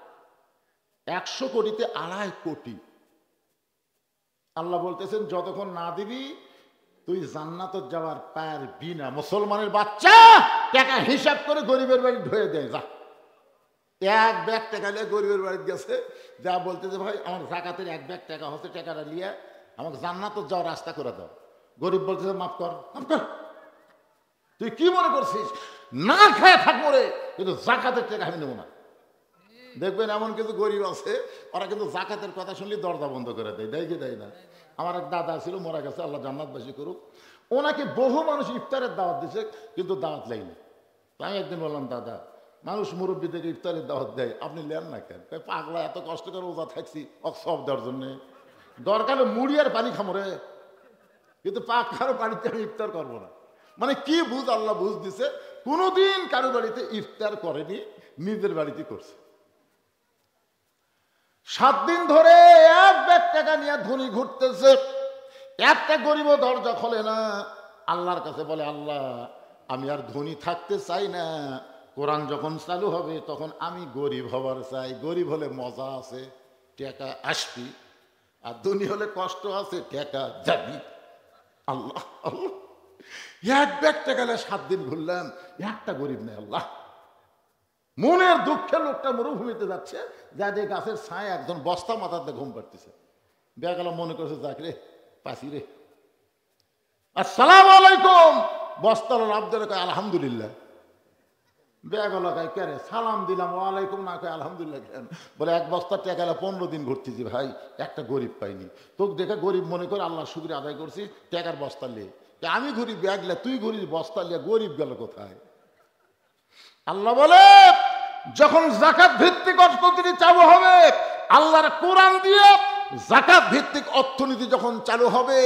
100 কোটিতে 2.5 কোটি। আল্লাহ বলতেছেন যতক্ষণ না দিবি তুই জান্নাতে যাওয়ার পারবি না। মুসলমানের বাচ্চা টাকা হিসাব করে গরিবের বাড়ি ঢুয়ে দেয়। যা 1 ব্যাগ টাকা নিয়ে গরিবের বাড়িতে গেছে, যা বলতেছে ভাই আমার জাকাতের 1 ব্যাগ টাকা হচ্ছে, টাকাটা নিয়ে আমাকে জান্নাতে যাওয়ার রাস্তা করে দাও। গরিব বলতেছে মাফ কর, মাফ কর। তুই কি মনে করছিস না খেয়ে থাকবো রে, কিন্তু জাকাতের টাকা আমি নেবো না। দেখবেন এমন কিছু গরিব আছে ওরা কিন্তু জাকাতের কথা শুনলে দরজা বন্ধ করে দেয়। দেয় কি দেয় না? আমার এক দাদা ছিল, মারা গেছে, আল্লাহ জান্নাতবাসী করুক। ওনাকে বহু মানুষ ইফতারের দাওয়াত দিছে, কিন্তু দাওয়াত লাইনি। আমি একদিন বললাম দাদা মানুষ মুরব্বী থেকে ইফতারের দাওয়াত দেয়, আপনি নেন না কেন? পাগলা এত কষ্ট করে রোজা থাকছি সব দেওয়ার জন্যে, দরকার মুড়ি আর পানি খামো রে, কিন্তু পাক কারো বাড়িতে আমি ইফতার করবো না। মানে কি বুঝ আল্লাহ বুঝ দিছে, কোনোদিন কারো বাড়িতে ইফতার করেনি, নিজের বাড়িতে করছে। 7 দিন ধরে 1 ব্যাগ টাকা নিয়ে ধনী ঘুরতেছে, একটা গরিব দরজা খোলে না। আল্লাহর কাছে বলে আল্লাহ আমি আর ধনী থাকতে চাই না, কোরআন যখন চালু হবে তখন আমি গরিব হবার চাই। গরিব হলে মজা আছে, টাকা আসবি, আর ধনী হলে কষ্ট আছে, টাকা যাবি। আল্লাহ আল্লাহ 1 ব্যাগ টাকা 7 দিন ঘুরলাম, একটা গরিব নেই। আল্লাহ মনের দুঃখে লোকটা মরুভূমিতে যাচ্ছে, যাদের গাছের ছায় একজন বস্তা মাথাতে ঘুম পাড়তেছে। বেগালা মনে করছে যাক রে পাশি রে, আসসালামু আলাইকুম। বস্তার আব্দের কয় আলহামদুলিল্লাহ। বেগালা কয় কে রে, সালাম দিলাম ওয়ালাইকুম না, কয় আলহামদুলিল্লাহ কেন? বলে 1 বস্তা টাকা 15 দিন ঘুরতেছি ভাই, একটা গরিব পাইনি। তোকে দেখে গরিব মনে করে আল্লাহ শুকর আদায় করছি, টাকার বস্তা লিয়ে। আমি ঘুরি ব্যাগলা, তুই ঘুরিস বস্তা লিয়ে, গরিব গেল কোথায়? আল্লাহ বলে যখন যাকাত ভিত্তিক অর্থনীতি চালু হবে, আল্লাহর কোরআন দিয়ে যাকাত ভিত্তিক অর্থনীতি যখন চালু হবে,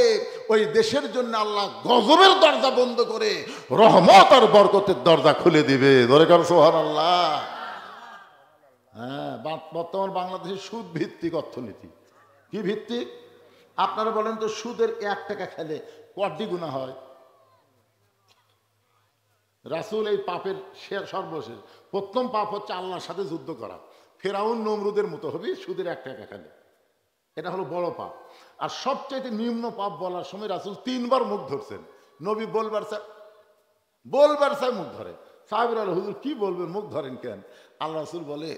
ওই দেশের জন্য আল্লাহ গজবের দরজা বন্ধ করে রহমত আর বরকতের দরজা খুলে দিবে। দরকার সুবহানাল্লাহ। হ্যাঁ, বর্তমান বাংলাদেশের সুদ ভিত্তিক অর্থনীতি। কি ভিত্তিক? আপনারা বলেন তো, সুদের 1 টাকা খেলে কয়টি গুনাহ হয়? রাসূল এই পাপের সর্বশেষ প্রথম পাপ হচ্ছে আল্লাহর সাথে যুদ্ধ করা। ফেরাউন নমরুদের মতো হবে সুদের 1 টাকা খেলে, এটা হলো বড় পাপ। আর সবচাইতে নিম্ন পাপ বলার সময় রাসূল 3 বার মুখ ধরছেন। নবী বলবার চাই মুখ ধরে। সাহাবীরা হুজুর কি বলবেন, মুখ ধরেন কেন? আল্লাহ রাসূল বলে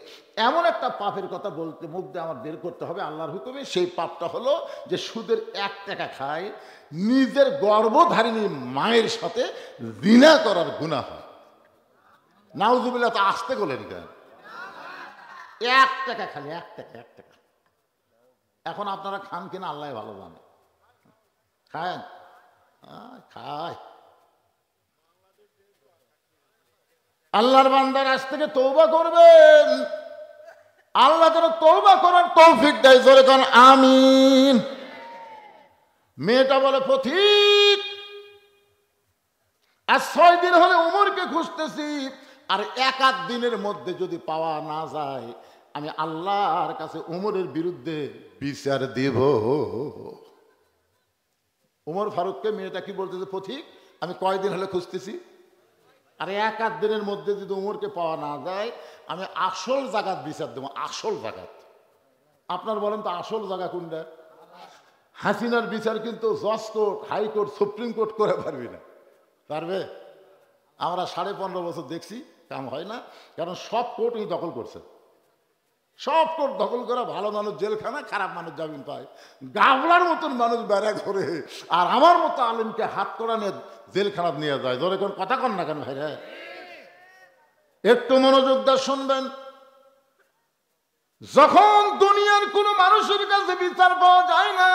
এমন একটা পাপের কথা বলতে মুখ দিয়ে আমার বের করতে হবে আল্লাহর হুকুমে। সেই পাপটা হলো যে সুদের 1 টাকা খায়, নিজের গর্ভধারিণী মায়ের সাথে জিনা করার গুনাহ হয়। নাউজুবিল্লাহ। তো আসতে বলেন কেন? 1 টাকা খালি, 1 টাকা, 1 টাকা। এখন আপনারা খান কিনা আল্লাহ ভালো জানে। খান? খায়। আল্লাহর বান্দার আজ থেকে তওবা করবেন, আল্লাহ যেন তওবা করার তৌফিক দেয়। জোরে কোন আমিন। মেয়েটা বলে পথিক আর 6 দিন হলে উমরকে খুঁজতেছি, আর 1 দিনের মধ্যে যদি পাওয়া না যায় আমি আল্লাহর কাছে উমরের বিরুদ্ধে বিচার দেব। উমর ফারুককে মেয়েটা কি বলতেছে, পথিক আমি কয়দিন হলে খুঁজতেছি, আর 1 দিনের মধ্যে যদি উমরকে পাওয়া না যায় আমি আসল জাকাত বিচার দেবো। আসল জাকাত আপনার বলেন তো আসল জায়গা কোনটা? হাসিনার বিচার কিন্তু জজ কোর্ট, হাইকোর্ট, সুপ্রিম কোর্ট করে পারবি না। পারবে? আমরা 15.5 বছর দেখছি, কাম হয় না। কারণ সব কোর্ট উনি দখল করছে। সব কোর্ট দখল করা, ভালো মানুষ জেলখানা, খারাপ মানুষ জামিন পায়। গাবলার মতন মানুষ বেড়া করে, আর আমার মতো আলেমকে হাত করা নিয়ে জেলখানা নিয়ে যায়। ধরে কোন কথা কন না কেন ভাইরা? একটু মনোযোগ দিয়ে শুনবেন। যখন দুনিয়ার কোন মানুষের কাছে বিচার পাওয়া যায় না,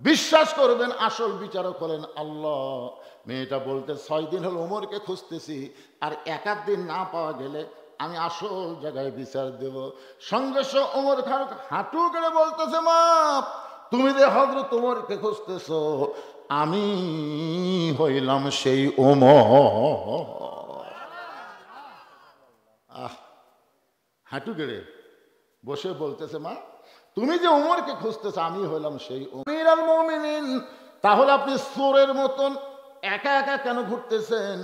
বিশ্বাস করবেন আসল বিচারক হলেন আল্লাহ। মেয়েটা বলতে 6 দিন হলো ওমরকে খুঁজতেছি, আর 1 দিন না পাওয়া গেলে আমি আসল জায়গায় বিচার দেব। সঙ্গে সঙ্গে ওমর ফারুক হাঁটু করে বলতেছে, মা তুমি যে হযরত ওমরকে খুঁজতেছ, আমি হইলাম সেই ওমর। হাঁটু গেড়ে বসে বলতেছে, মা তুমি যে উমরকে খুঁজতেছ আমি হলাম সেই আমিরুল মুমিনিন। তাহলে আপনি চোরের মতন একা একা কেন ঘুরতেছেন?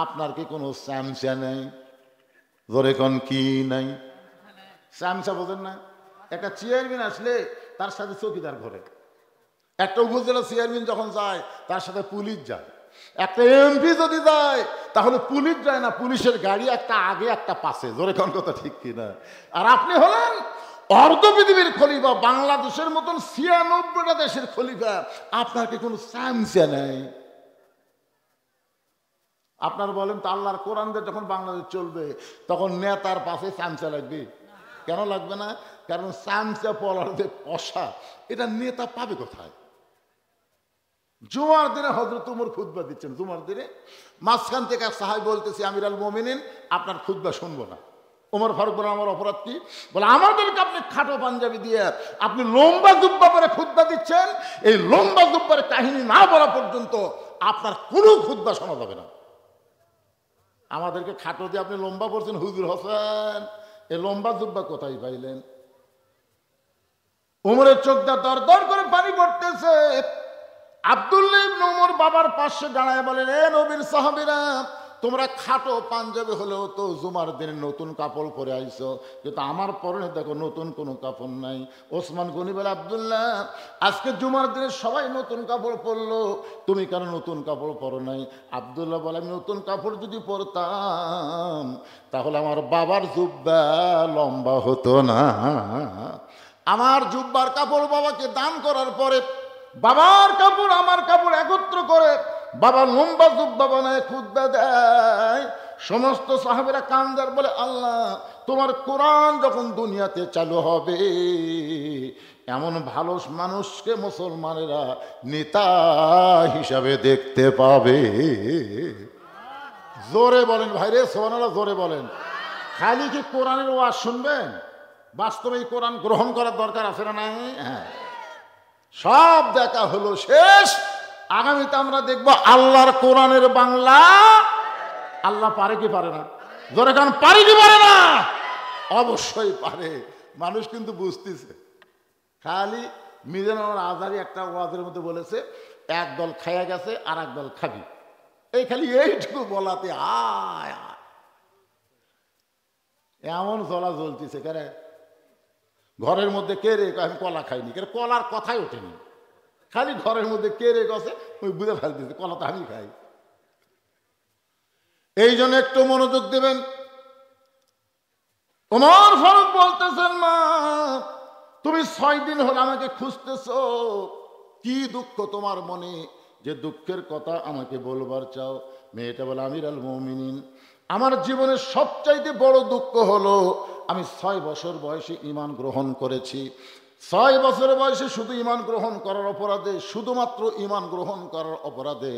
আপনার কি কোনো স্যামসা নেই? জোরে কোন কি নাই? স্যামসা বোঝেন না? একটা চেয়ারম্যান আসলে তার সাথে চৌকিদার ঘরে, একটা উপজেলা চেয়ারম্যান যখন যায় তার সাথে পুলিশ যায়, একটা এমপি যদি যায় তাহলে পুলিশ যায় না, পুলিশের গাড়ি একটা আগে একটা পাশে। জোরে কোন কথা ঠিক কিনা? আর আপনি হলেন অর্ধ পৃথিবীর খলিফা, বাংলাদেশের মতন ৯৬টা দেশের খলিফা, আপনার কি কোনো স্যামসা নেই? আপনার বলেন তো, আল্লাহর কোরআন দিয়ে যখন বাংলাদেশ চলবে তখন নেতার পাশে স্যামসা লাগবে? কেন লাগবে না? কারণ স্যামসা পলার যে পশা, এটা নেতা পাবে কোথায়? জুমার দিনে হযরত ওমর খুতবা দিচ্ছেন, জুমার দিনে মাঝখান থেকে এক সাহাবী বলতেছি, আমিরুল মুমিনিন আপনার খুতবা শুনবো না। ওমর ফারুক বলে, আমার অপরাধ কি? বলে, আমাদেরকে আপনি খাটো পাঞ্জাবি দিয়ে আপনি লম্বা জুব্বা পরে খুতবা দিচ্ছেন, এই লম্বা জুব্বার কাহিনী না বলা পর্যন্ত আপনার কোনো খুতবা শোনা যাবে না। আমাদেরকে খাটো দিয়ে আপনি লম্বা পড়ছেন, হুজুর হোসেন এই লম্বা জুব্বা কোথায় পাইলেন? ওমরের চোখটা দর দর করে পানি পড়তেছে। আব্দুল্লাহ ইবনে ওমর বাবার পাশে দাঁড়ায় বলেন, এ নবীর সাহাবীরা, তোমরা খাটো পাঞ্জাবি হলেও তো জুমার দিনে নতুন কাপড় পরে আইছো, কিন্তু আমার পরনে দেখো নতুন কোনো কাপড় নাই। ওসমান গনি বলে, আব্দুল্লাহ আজকে জুমার দিনে সবাই নতুন কাপড় পরলো, তুমি কেন নতুন কাপড় পরো নাই? আব্দুল্লাহ বলে, আমি নতুন কাপড় যদি পরতাম তাহলে আমার বাবার জুব্বা লম্বা হতো না। আমার জুব্বার কাপড় বাবাকে দান করার পরে বাবার কাপড় আমার কাপড় একত্র করে বাবা লম্বা জুব্বা বানায় খুতবা দেয়। সমস্ত সাহাবীরা কান্দার বলে, আল্লাহ তোমার কোরআন যখন দুনিয়াতে চালু হবে এমন ভালো মানুষকে মুসলমানেরা নেতা হিসাবে দেখতে পাবে। জোরে বলেন ভাইরে সুবহানাল্লাহ, জোরে বলেন। খালি কি কোরআনের ওয়াজ শুনবেন? বাস্তবে এই কোরআন গ্রহণ করার দরকার আছে না নাই? হ্যাঁ, সব দেখা হলো শেষ। আগামীতে আমরা দেখব আল্লাহর কোরআনের বাংলা। আল্লাহ পারে কি পারে না? জোরে কান, পারে কি পারে না? অবশ্যই পারে। মানুষ কিন্তু বুঝতেছে। খালি মিজানুর আজহারী একটা ওয়াজের মধ্যে বলেছে, এক দল খাইয়া গেছে আর এক দল খাবি। এই খালি এইটুকু বলাতে আয় এমন জ্বলা জ্বলতেছে। কেন ঘরের মধ্যে কে রে? আমি কলা খাইনি। কেন কলার কথাই ওঠেনি। খালি ঘরের মধ্যে কে রে গেছে ওই বুঝে ফেলতেছে, কলা তো আমি খাই। এই জন্য একটু মনোযোগ দেবেন। ওমর ফারুক বলতেছেন, মা তুমি 6 দিন হলো আমাকে খুঁজতেছ, কি দুঃখ তোমার মনে যে দুঃখের কথা আমাকে বলবার চাও? মেয়েটা বলে, আমিরুল মুমিনিন আমার জীবনের সবচাইতে বড় দুঃখ হলো আমি 6 বছর বয়সে ঈমান গ্রহণ করেছি। 6 বছর বয়সে শুধু ঈমান গ্রহণ করার অপরাধে, শুধুমাত্র ঈমান গ্রহণ করার অপরাধে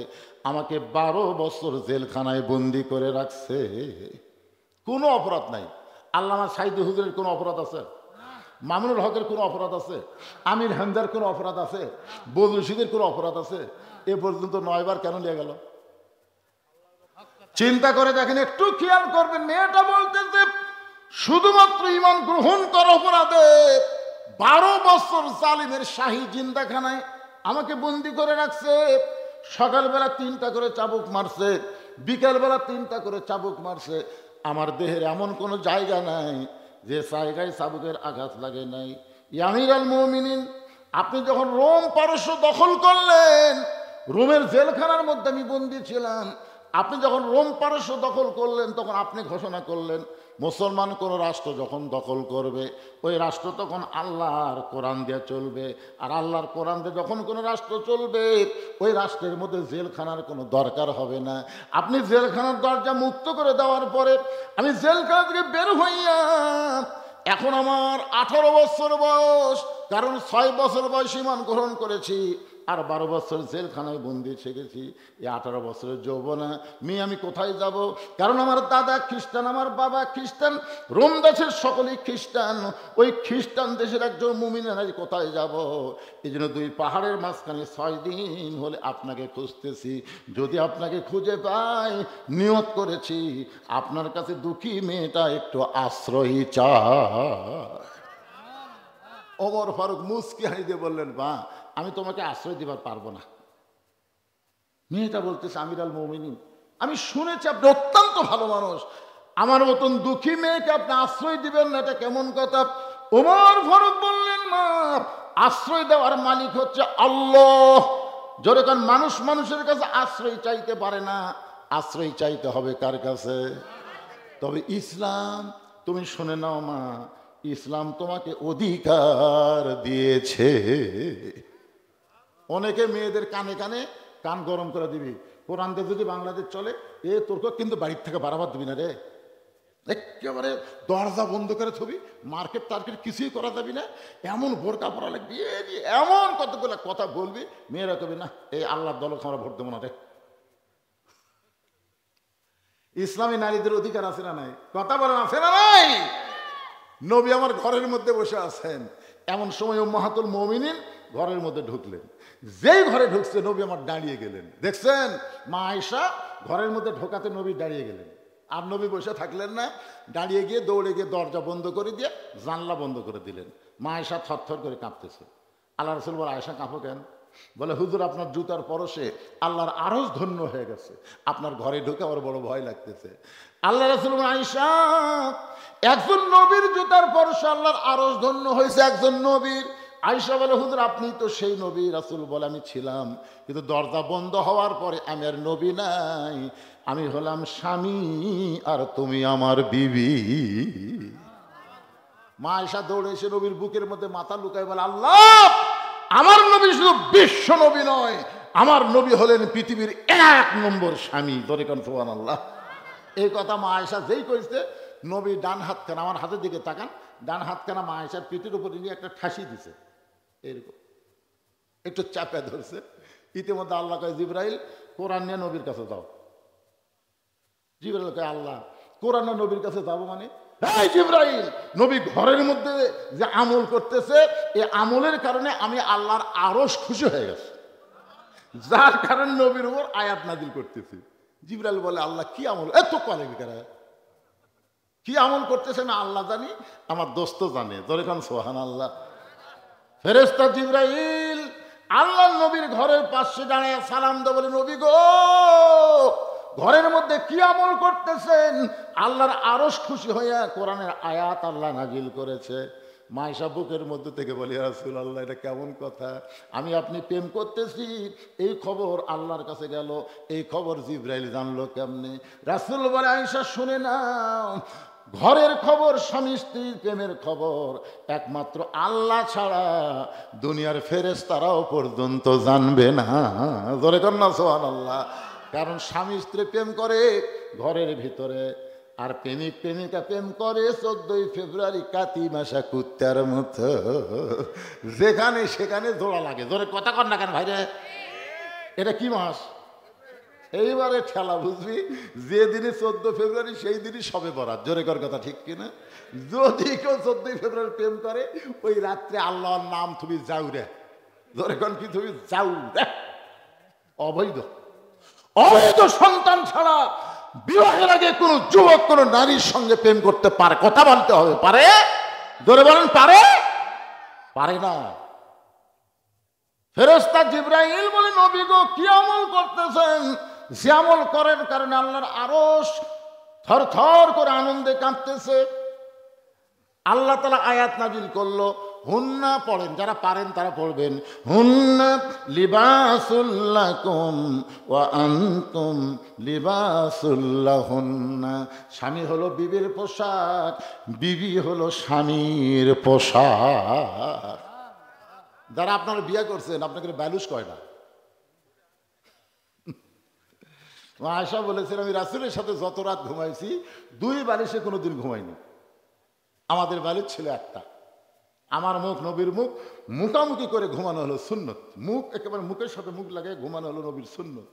আমাকে 12 বছর জেলখানায় বন্দি করে রাখছে। কোনো অপরাধ নাই। আল্লামা সাইদি হুজুরের কোনো অপরাধ আছে? মামুনুল হকের কোনো অপরাধ আছে? আমির হামদার কোনো অপরাধ আছে? বদরুশিদের কোনো অপরাধ আছে? এ পর্যন্ত 9 বার কেন নিয়ে গেল? চিন্তা করে দেখেন, একটু খেয়াল করবেন। মেয়েটা বলতেছে শুধুমাত্র ঈমান গ্রহণ করার অপরাধে 12 বছর জালিমের শাহী জিন্দাখানায় আমাকে বন্দি করে রাখছে। সকালবেলা 3টা করে চাবুক মারছে, বিকালবেলা 3টা করে চাবুক মারছে। আমার দেহের এমন কোনো জায়গা নাই যে জায়গায় চাবুকের আঘাত লাগে নাই। আমিরুল মুমিনিন আপনি যখন রোম পারস্য দখল করলেন, রোমের জেলখানার মধ্যে আমি বন্দী ছিলাম। আপনি যখন রোম পারস্য দখল করলেন তখন আপনি ঘোষণা করলেন মুসলমান কোনো রাষ্ট্র যখন দখল করবে ওই রাষ্ট্র তখন আল্লাহর কোরআন দিয়ে চলবে। আর আল্লাহর কোরআন দিয়ে যখন কোনো রাষ্ট্র চলবে ওই রাষ্ট্রের মধ্যে জেলখানার কোনো দরকার হবে না। আপনি জেলখানার দরজা মুক্ত করে দেওয়ার পরে আমি জেলখানা থেকে বের হইয়া এখন আমার 18 বছর বয়স, কারণ 6 বছর বয়স ঈমান গ্রহণ করেছি। আর 12 বছর জেলখানায় বন্দি থেকেছি, এই 18 বছরের যৌবনা মেয়ে আমি কোথায় যাব? কারণ আমার দাদা খ্রিস্টান, আমার বাবা খ্রিস্টান, রোম দেশের সকলেই খ্রিস্টান, ওই খ্রিস্টান দেশের একজন মুমিনের আজ কোথায় যাব? এই জন্য 2 পাহাড়ের মাঝখানে 6 দিন হলে আপনাকে খুঁজতেছি। যদি আপনাকে খুঁজে পাই, নিয়ত করেছি আপনার কাছে দুঃখী মেয়েটা একটু আশ্রয় চায়। ওমর ফারুক মুস্কি হাসি দিয়ে বললেন, মা আমি তোমাকে আশ্রয় দিবার পারবো না। মেয়েটা বলতেছে, আমির আল মুমিনিন, আমি শুনেছি আপনি অত্যন্ত ভালো মানুষ, আমার মতন দুঃখী মেয়েকে আপনি আশ্রয় দিবেন না, এটা কেমন কথা? ওমর ফারুক বললেন, মা আশ্রয় দেওয়ার মালিক হচ্ছে আল্লাহ। যেরকম মানুষ মানুষের কাছে আশ্রয় চাইতে পারে না, আশ্রয় চাইতে হবে কার কাছে? তবে ইসলাম, তুমি শুনে নাও মা, ইসলাম তোমাকে অধিকার দিয়েছে। অনেকে মেয়েদের কানে কানে কান গরম করে দিবি, কোরআনকে যদি বাংলাদেশ চলে এ তোরকে কিন্তু বাড়ির থেকে বাড়াবার দিবি না রে, একেবারে দরজা বন্ধ করে থবি, মার্কেট টার্কেট কিছুই করা যাবি না, এমন বোরকা পরা লাগবি, এমন কতগুলো কথা বলবি, মেয়েরা কবি না এই আল্লাহর দল আমরা ভোট দেবো না রে। ইসলামী নারীদের অধিকার আছে না নাই? কথা বলেন আছে না নাই? নবী আমার ঘরের মধ্যে বসে আছেন, এমন সময় উম্মাহাতুল মুমিনিন ঘরের মধ্যে ঢুকলেন। যেই ঘরে ঢুকছে নবী আমার দাঁড়িয়ে গেলেন। দেখছেন মা আয়েশা ঘরের মধ্যে ঢোকাতে নবী দাঁড়িয়ে গেলেন, আর নবী বসে থাকলেন না, দাঁড়িয়ে গিয়ে দৌড়ে গিয়ে দরজা বন্ধ করে দিয়ে জানলা বন্ধ করে দিলেন। মা আয়েশা থরথর করে কাঁপতেছে। আল্লাহ রাসূল বলে, আয়েশা কাঁপো কেন? বলে, হুজুর আপনার জুতার পরশে আল্লাহর আরশ ধন্য হয়ে গেছে, আপনার ঘরে ঢুকে আমার বড় ভয় লাগতেছে। আল্লাহ রাসূল বলে, আয়েশা একজন নবীর জুতার পরশে আল্লাহর আরশ ধন্য হয়েছে, একজন নবীর। আয়েশা বলে, হুজুর আপনি তো সেই নবী। রাসূল বলে, আমি ছিলাম, কিন্তু দরজা বন্ধ হওয়ার পরে আমি আর নবী নাই, আমি হলাম স্বামী আর তুমি আমার বিবি। মা আয়েশা দৌড়ে এসে নবীর বুকের মধ্যে মাথা লুকায় বলে, আল্লাহ আমার নবী শুধু বিশ্ব নবী নয়, আমার নবী হলেন পৃথিবীর 1 নম্বর স্বামী। ধরে কোন সুবহানাল্লাহ। এই কথা মা আয়েশা যেই কইছে, নবী ডান হাতখানা আমার হাতের দিকে তাকান, ডান হাতখানা মা আয়েশার পিঠের উপরে নিয়ে একটা ঠাসি দিছে, এরকম একটু চাপে ধরছে। ইতিমধ্যে আল্লাহ কয়, জিবরাইল কোরআন নিয়ে নবীর কাছে যাও। জিবরাইল কয়, আল্লাহ কোরআন নিয়ে নবীর কাছে যাবো মানে? এই জিবরাইল, নবী ঘরের মধ্যে যে আমল করতেছে, এই আমলের কারণে আমি আল্লাহর আরশ খুশি হয়ে গেছে, যার কারণে নবীর উপর আয়াত নাজিল করতেছি। জিবরাইল বলে, আল্লাহ কি আমল? এত কলে বিকারা কি আমল করতেছে না আল্লাহ জানি, আমার দোস্ত জানে। যেরকম সুবহানাল্লাহ। ফেরেশতা জিবরাইল আল্লাহ নবীর ঘরের পাশে দাঁড়িয়ে সালাম দেয়, বলে, নবী গো ঘরের মধ্যে কি আমল করতেছেন? আল্লাহর আরশ খুশি হইয়া কোরআনের আয়াত আল্লাহ নাজিল করেছে। মা আয়েশা বুকের মধ্যে থেকে বলে, ইয়া রাসূলুল্লাহ এটা কেমন কথা? আমি আপনি প্রেম করতেছি, এই খবর আল্লাহর কাছে গেল, এই খবর জিবরাইল জানলো কেমনে? রাসূল বলে, আয়েশা শুনে নাও, ঘরের খবর, স্বামী স্ত্রীর প্রেমের খবর একমাত্র আল্লাহ ছাড়া দুনিয়ার ফেরেশতারাও পর্যন্ত জানবে না। জোরে কর না সুবহানাল্লাহ। কারণ স্বামী স্ত্রী প্রেম করে ঘরের ভিতরে, আর প্রেমিক প্রেমিকা প্রেম করে 14ই ফেব্রুয়ারি কাতি মাসা কুত্তার মতো, যেখানে সেখানে জোড়া লাগে। জোরে কথা কর না কেন ভাইরে? এটা কি মাস? এইবারে ঠেলা বুঝবি, যে দিনে 14 ফেব্রুয়ারি সেই দিনই সবে বরাত। জোরে কর কথা, ঠিক কিনা? যদি কেউ 14ই ফেব্রুয়ারি প্রেম করে, ওই রাত্রে আল্লাহর নাম তুমি যাও রে। জোরে কর কি? তুমি যাও রে। অবৈধ অবৈধ সন্তান ছাড়া বিবাহের আগে কোন যুবক কোন নারীর সঙ্গে প্রেম করতে পারে? কথা বলতে হবে, পারে? জোরে বলেন, পারে? পারে না। ফেরেশতা জিবরাইল বলে, নবী গো কি আমল করতেছেন? যে আমল করার কারণে আল্লাহর আরশ থর থর করে আনন্দে কাঁপতেছে। আল্লাহ তাআলা আয়াত নাজিল করলো, হুন্না পড়েন, যারা পারেন তারা পড়বেন। হুন্না লিবাসুল লাকুম ওয়া আনতুম লিবাসুল লাহুন্না। স্বামী হলো বিবির পোশাক, বিবি হলো স্বামীর পোশাক। যারা আপনারা বিয়ে করছেন, আপনাকে ব্যালুস কয় না? আয়েশা বলেছেন, আমি রাসূলের সাথে যত রাত ঘুমাইছি 2 বালিশে কোনোদিন ঘুমাইনি, আমাদের বালিশ ছিল একটা। আমার মুখ নবীর মুখ, মুখামুখি করে ঘুমানো হলো সুন্নত। মুখ একেবারে মুখের সাথে মুখ লাগিয়ে ঘুমানো হলো নবীর সুন্নত।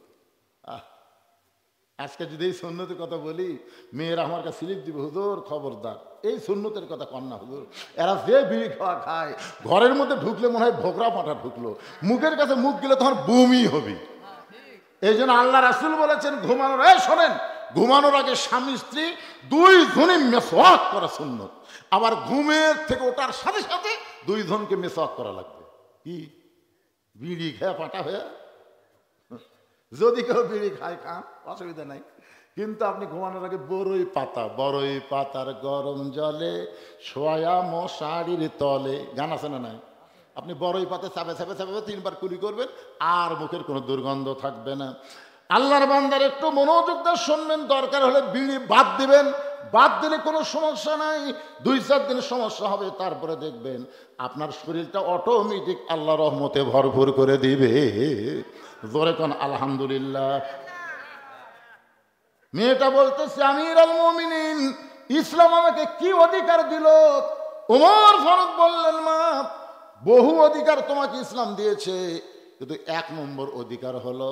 আজকে যদি এই সুন্নতের কথা বলি, মেয়েরা আমার কাছে স্লিপ দিবে, হুজুর খবরদার এই সুন্নতের কথা কন না হুজুর। এরা যে বিড়ি খাওয়া খায়, ঘরের মধ্যে ঢুকলে মনে হয় ভোগরা পাঠা ঢুকলো, মুখের কাছে মুখ গেলে তখন বমি হবে। এই জন্য আল্লাহ রাসূল বলেছেন ঘুমানোর, শোনেন, ঘুমানোর আগে স্বামী স্ত্রী দুইজনই মেসওয়াক করা সুন্নত। আবার ঘুমের থেকে ওঠার সাথে সাথে দুইজনকে মেসওয়াক করা লাগবে। কি বিড়ি খেয়ে পাটা হয়ে, যদি কেউ বিড়ি খায় খান, অসুবিধা নাই, কিন্তু আপনি ঘুমানোর আগে বড়ই পাতার গরম জলে শোয়া মশারির তলে, গান আছে না নাই? আপনি বড়ই পাতা চাপে চাপে চাপে 3 বার কুলি করবেন, আর মুখের কোনো দুর্গন্ধ থাকবে না। আল্লাহর বান্দার একটু মনোযোগ দিয়ে শুনবেন, দরকার হলে বিড়ি বাদ দিবেন, বাদ দিলে কোনো সমস্যা নাই। 2-4 দিন সমস্যা হবে, তারপরে দেখবেন আপনার শরীরটা অটোমেটিক আল্লাহ রহমতে ভরপুর করে দিবে। জোরে কোন আলহামদুলিল্লাহ। মেয়েটা বলতেছে, আমিরুল মুমিনিন, ইসলাম আমাকে কি অধিকার দিল? ওমর ফারুক বললেন, মা, বহু অধিকার তোমাকে ইসলাম দিয়েছে, কিন্তু 1 নম্বর অধিকার হলো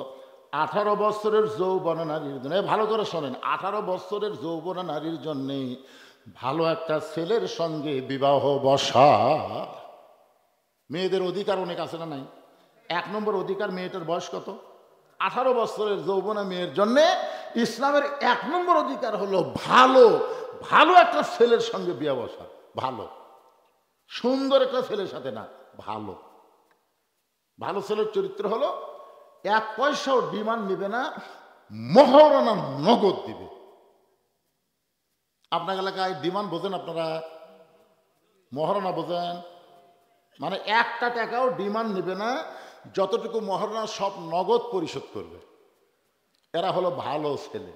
18 বছরের যৌবনা নারীর জন্য, ভালো করে শোনেন, 18 বছরের যৌবনা নারীর জন্যে ভালো একটা ছেলের সঙ্গে বিবাহ বসা। মেয়েদের অধিকার অনেক আছে না নাই? 1 নম্বর অধিকার, মেয়েটার বয়স কত? 18 বছরের যৌবনা মেয়ের জন্য ইসলামের 1 নম্বর অধিকার হলো ভালো ভালো একটা ছেলের সঙ্গে বিয়ে বসা। ভালো সুন্দর একটা ছেলের সাথে না, ভালো ভালো ছেলের চরিত্র হলো 1 পয়সাও ডিমান্ড নেবে না, মহারণা নগদ দিবে। আপনার এলাকায় ডিমান্ড বোঝেন আপনারা? মহারণা বোঝেন? মানে 1 টাকাও ডিমান্ড নেবে না, যতটুকু মহারণা সব নগদ পরিশোধ করবে। এরা হলো ভালো ছেলে।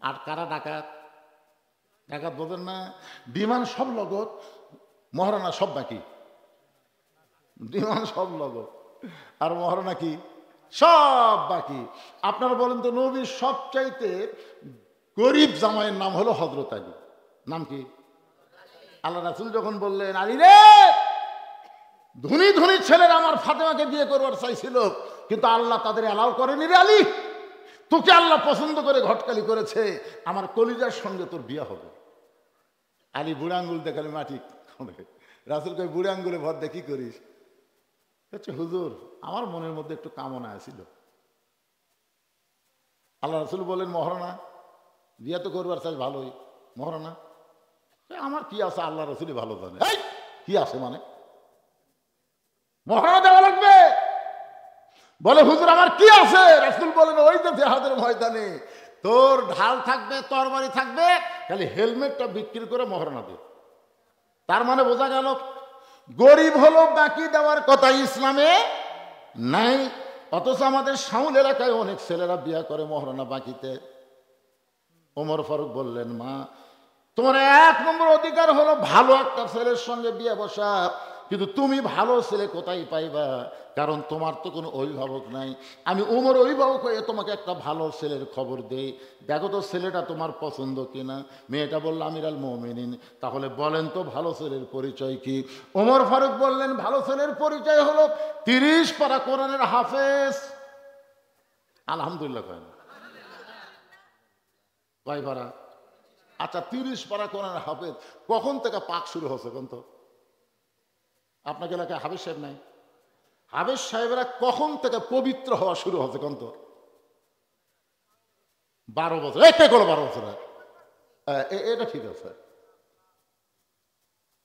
আর কারা? ডাকাত। ডাকাত বোঝেন না? ডিমান্ড সব নগদ, মহারণা সব বাকি। ডিমান্ড সব নগদ আর মহারণা কি? সব বাকি। আপনারা বলেন তো, নবীর সবচাইতে গরিব জামাইয়ের নাম হলো হযরত আলী। নাম কি? আল্লাহ রাসূল যখন বললেন, আলী রে, ধনী ধনী ছেলেরা আমার ফাতেমাকে বিয়ে করবার চাইছিল, কিন্তু আল্লাহ তাদের অ্যালাউ করেনি রে আলী, তোকে আল্লাহ পছন্দ করে ঘটকালি করেছে, আমার কলিজার সঙ্গে তোর বিয়ে হবে। আলী বুড়া আঙ্গুল দেখালে মাটি। রাসূল কই, বুড়া আঙ্গুলে ভর দিয়ে কি করিস? হচ্ছে, হুজুর, আমার মনের মধ্যে একটু কামনা আছিল। আল্লাহ রাসূল বলেন, মহারণা বিয়ে তো করবার চাই, ভালোই মহারণা। আমার কি আছে, আল্লাহ রাসূলই ভালো জানে। কি আছে মানে? মহারণা দেওয়া লাগবে। বলে, হুজুর আমার কি আছে? রাসূল বলেন, ওই যে জিহাদের ময়দানে তোর ঢাল থাকবে, তরবারি থাকবে, খালি হেলমেটটা বিক্রি করে মহারণা দে। তার মানে বোঝা গেল, গরিব হলো বাকি দেওয়ার কথা ইসলামে নাই। অথচ আমাদের শাউল এলাকায় অনেক ছেলেরা বিয়ে করে মহারণা বাকিতে। ওমর ফারুক বললেন, মা, তোমার 1 নম্বর অধিকার হলো ভালো একটা ছেলের সঙ্গে বিয়ে বসা, কিন্তু তুমি ভালো ছেলে কোথায় পাইবা? কারণ তোমার তো কোনো অভিভাবক নাই। আমি ওমর অভিভাবক হয়ে তোমাকে একটা ভালো ছেলের খবর দেই, দেখো তো ছেলেটা তোমার পছন্দ কিনা। মেয়েটা বলল, আমিরুল মুমিনিন, তাহলে বলেন তো ভালো ছেলের পরিচয় কি? ওমর ফারুক বললেন, ভালো ছেলের পরিচয় হলো 30 পারা কোরআনের হাফেজ। আলহামদুলিল্লাহ কয় না? কয় পারা? আচ্ছা, 30 পারা কোরআনের হাফেজ। কখন থেকে পাক শুরু হচ্ছে কোন তো? আপনাকে এলাকায় হাফেজ সাহেব নাই? হাফেজ সাহেবরা কখন থেকে পবিত্র হওয়া শুরু হচ্ছে কোন তো? 12 বছর। কে করো 12 বছর? এটা ঠিক আছে।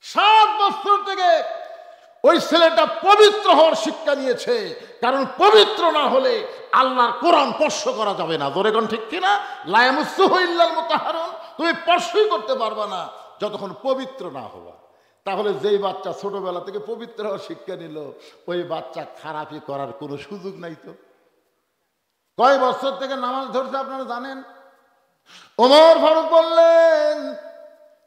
7 বছর থেকে ওই ছেলেটা পবিত্র হওয়ার শিক্ষা নিয়েছে। কারণ পবিত্র না হলে আল্লাহর কোরআন স্পর্শ করা যাবে না। জোরে কোন ঠিক কিনা? লা ইয়ামাসসুহু ইল্লাল মুতাহহারুন। তুমি স্পর্শই করতে পারবে না যতক্ষণ পবিত্র না হবা। তাহলে যেই বাচ্চা ছোটবেলা থেকে পবিত্র হওয়ার শিক্ষা নিল, ওই বাচ্চা খারাপই করার কোনো সুযোগ নাই। তো কয় বছর থেকে নামাজ ধরছে আপনারা জানেন? ওমর ফারুক বললেন,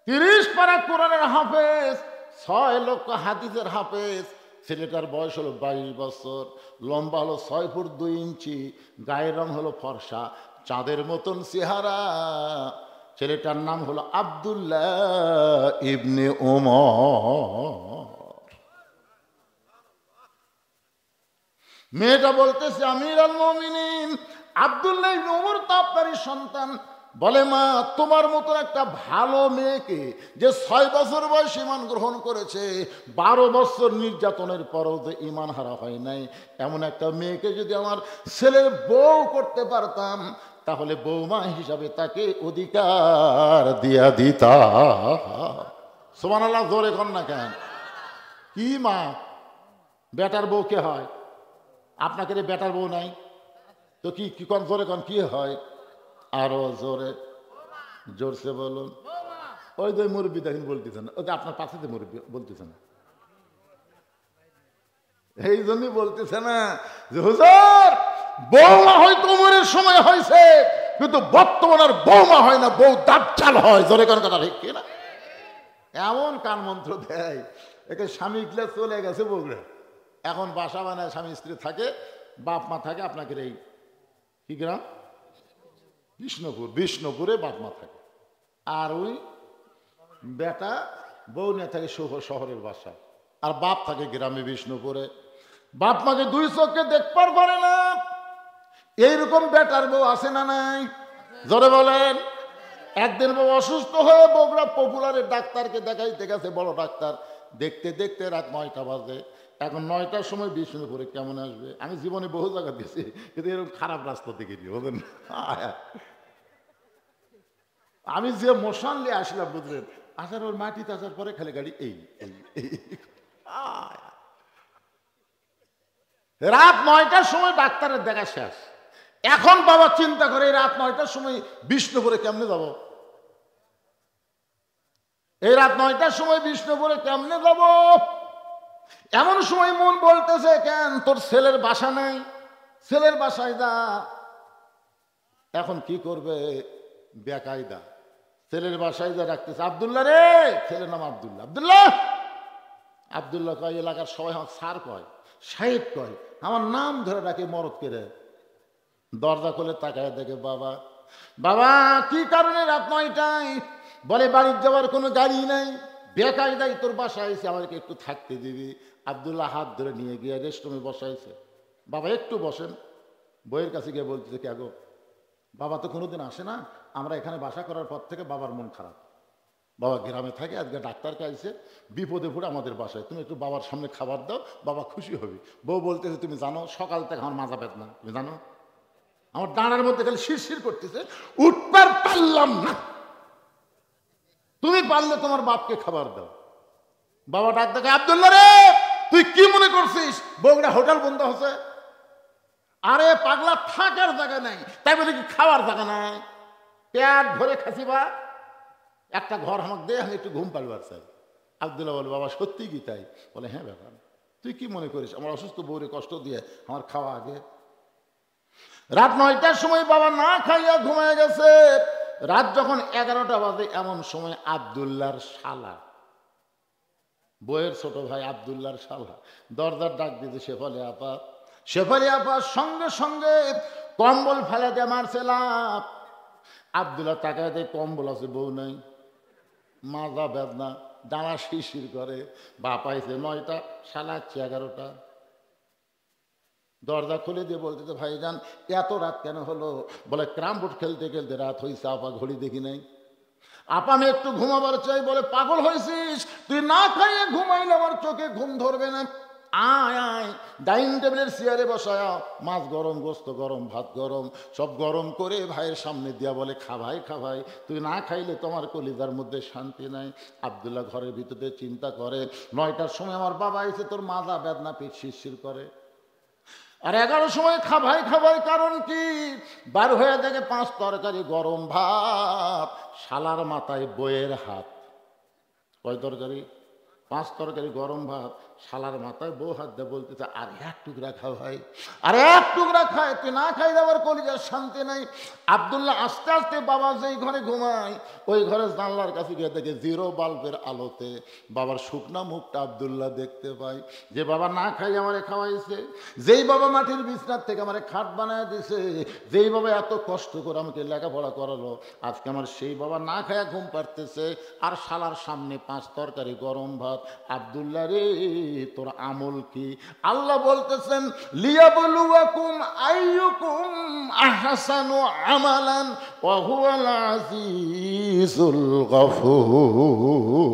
30 পারা কোরআনের হাফেজ, 6 লক্ষ হাদিসের হাফেজ। ছেলেটার বয়স হলো 22 বছর, লম্বা হলো 6 ফুট 2 ইঞ্চি, গায়ের রং হলো ফর্সা, চাঁদের মতন চেহারা। ছেলেটার নাম হলো আব্দুল্লাহ ইবনে ওমর। মেয়েটা বলতেছে আমির আল মুমিনিন আব্দুল্লাহ ইবনে ওমর তো আপনারই সন্তান। বলে মা, তোমার মতো একটা ভালো মেয়েকে যে 6 বছর বয়সে ঈমান গ্রহণ করেছে, 12 বছর নির্যাতনের পরও যে ঈমান হারা হয় নাই, এমন একটা মেয়েকে যদি আমার ছেলের বউ করতে পারতাম তাহলে বৌমা হিসাবে তাকে অধিকার দিয়া দিতা। সুবহানাল্লাহ, জোরে কর না কেন? কি মা, বেটার বউ কে হয়? আপনাকে বেটার বউ নাই তো কি কি কোন জোরে কোন কি হয়? আরো জোরে, জোরসে বলুন। ওই যে মুরব্বী দেখেন বলতেছেন, ওই যে আপনার পাশে যে মুরব্বী বলতেছে না, এই জন্যই বলতেছে না যে হুজুর বৌমা হয়তো উমরের সময় হয়েছে, কিন্তু বর্তমান আর বৌমা হয় না, বউ দাজ্জাল হয়। জোরে কোন কথা ঠিক কিনা? এমন কান মন্ত্র দেয়, একে স্বামী গিলা চলে গেছে বগুড়া, এখন বাসা বানায় স্বামী স্ত্রী থাকে, বাপ মা থাকে আপনাকে এই কি গ্রাম? বিষ্ণুপুর। বিষ্ণুপুরে বাপ মা থাকে, আর ওই বেটা বউ নিয়ে থাকে শহরের বাসা, আর বাপ থাকে গ্রামে বিষ্ণুপুরে। বাপ মাকে 2 চোখে দেখবার পারে না। এইরকম বেটার বউ আছে না নাই? জোরে বলেন। একদিন বউ অসুস্থ হয়ে বগুড়া পপুলারের ডাক্তারকে দেখাইতে গেছে, বড় ডাক্তার। দেখতে দেখতে রাত 9টা বাজে। এখন 9টার সময় বিষ্ণুপুরে কেমন আসবে? আমি জীবনে বহু জায়গা দিয়েছি, কিন্তু এরকম খারাপ রাস্তা থেকে দিয়ে বলেন। আমি যে মোশন নিয়ে আসলাম বুঝলেন, আসার ওর মাটিতে আসার পরে খালি গাড়ি এই এই এই। রাত 9টার সময় ডাক্তারের দেখা শেষ। এখন বাবা চিন্তা করে এই রাত 9টার সময় বিষ্ণুপুরে কেমনে যাব? এই রাত 9টার সময় বিষ্ণুপুরে কেমনে যাব? এমন সময় মন বলতেছে কেন তোর ছেলের বাসা নেই, ছেলের বাসায় যা। এখন কি করবে? বেকায়দা ছেলের বাসায় যা রাখতেছে। আব্দুল্লাহ রে, ছেলের নাম আব্দুল্লাহ। আব্দুল্লাহ আব্দুল্লাহ কয়, এলাকার সবাই আমার স্যার কয়, সাহেব কয়, আমার নাম ধরে ডাকে মরদ কেড়ে। দরজা খুলে তাকায় দেখে বাবা। বাবা কি কারণে রাত 9টায়? বলে বাড়ির যাওয়ার কোনো গাড়ি নাই, বেকায়দাই তোর বাসায় এসে আমাকে একটু থাকতে দিবি। আব্দুল্লাহ হাত ধরে নিয়ে গিয়ে রেস্টরুমে বসাইছে। বাবা একটু বসেন। বইয়ের কাছে গিয়ে বলতেছে, কে গো? বাবা তো কোনোদিন আসে না, আমরা এখানে বাসা করার পর থেকে বাবার মন খারাপ। বাবা গ্রামে থাকে, আজকে ডাক্তারকে আইসে, বিপদে পড়ে আমাদের বাসায়, তুমি একটু বাবার সামনে খাবার দাও, বাবা খুশি হবে। বউ বলতেছে, তুমি জানো সকাল থেকে আমার মাজা বেদনা, তুমি জানো আমার ডানার মধ্যে খালি শিরশির করতেছে, উঠবার পারলাম না, তুমি পারলে তোমার বাপকে খাবার দাও। বাবা ডাক দেখে, আব্দুল্লাহ রে তুই কি মনে করছিস বগুড়া হোটেল বন্ধ হচ্ছে? আরে পাগলা, থাকার জায়গা নাই, তাই বলে কি খাওয়ার জায়গা নাই? পেট ভরে খাসিবা, একটা ঘর আমাকে দে, আমি একটু ঘুম পাড়বার চাই। আব্দুল্লাহ বলে, বাবা সত্যি কি তাই? বলে, হ্যাঁ ব্যাপার, তুই কি মনে করিস আমার অসুস্থ বউরে কষ্ট দিয়ে আমার খাওয়া আগে? রাত 9টার সময় বাবা না খাইয়া ঘুমায় গেছে। রাত যখন 11টা বাজে, এমন সময় আব্দুল্লাহর শালা, বইয়ের ছোট ভাই আব্দুল্লাহর শালা দরজার ডাক দিতে, শেফালি আপা। শেফালি আপা সঙ্গে সঙ্গে কম্বল ফেলে দিয়ে মারছে লাফ। আব্দুল্লাহ তাকায় দেয়, কম্বল আছে, বউ নাই, মাজা বেদনা, ডানা শিরশির করে। বাপ আইছে 9টা, শালা 11টা। দরজা খুলে দিয়ে বলতেছে, ভাইজান এত রাত কেন হলো? বলে, ক্যারাম বোর্ড খেলতে খেলতে রাত হয়েছে আপা, ঘড়ি দেখি নাই। আপা আমি একটু ঘুমাবার চাই। বলে, পাগল হয়েছিস? তুই না খাইয়ে ঘুমাইলে আমার চোখে ঘুম ধরবে না। আয় আয়, ডাইনিং টেবিলের চেয়ারে বসায়, মাছ গরম, গোস্ত গরম, ভাত গরম, সব গরম করে ভাইয়ের সামনে দিয়া বলে, খা ভাই, খা ভাই, তুই না খাইলে তোমার কলিজার মধ্যে শান্তি নাই। আব্দুল্লাহ ঘরের ভিতরে চিন্তা করে, 9টার সময় আমার বাবা এসে তোর মাজা বেদনা, পেট শিরশির করে। আর 11টার সময় খা ভাই, খা ভাই, কারণ কি? বার হয়ে দেখে 5 তরকারি গরম ভাত, শালার মাথায় বইয়ের হাত। কয় তরকারি? 5 তরকারি গরম ভাত, শালার মাথায় বউ হাত দিয়ে বলতেছে, আর 1 টুকরা খাও ভাই, আর 1 টুকরা খায়, তুই না খাই দেওয়ার কলিজার শান্তি নাই। আব্দুল্লাহ আস্তে আস্তে বাবা যেই ঘরে ঘুমায় ওই ঘরে জানলার কাছে গিয়ে দেখে 0 বাল্বের আলোতে বাবার শুকনা মুখটা আব্দুল্লাহ দেখতে পায়। যে বাবা না খাই আমারে খাওয়াইছে, যেই বাবা মাটির বিছনার থেকে আমারে খাট বানায় দিছে, যেই বাবা এত কষ্ট করে আমাকে লেখাপড়া করালো, আজকে আমার সেই বাবা না খায়া ঘুম পাড়তেছে, আর শালার সামনে 5 তরকারি গরম ভাত। আব্দুল্লাহ রে তোর আমল কি? আল্লাহ বলতেছেন লিয়াবলুয়াকুম আইয়ুকুম আহসানু আমালান ওয়া হুয়াল আজিজুল গফুর।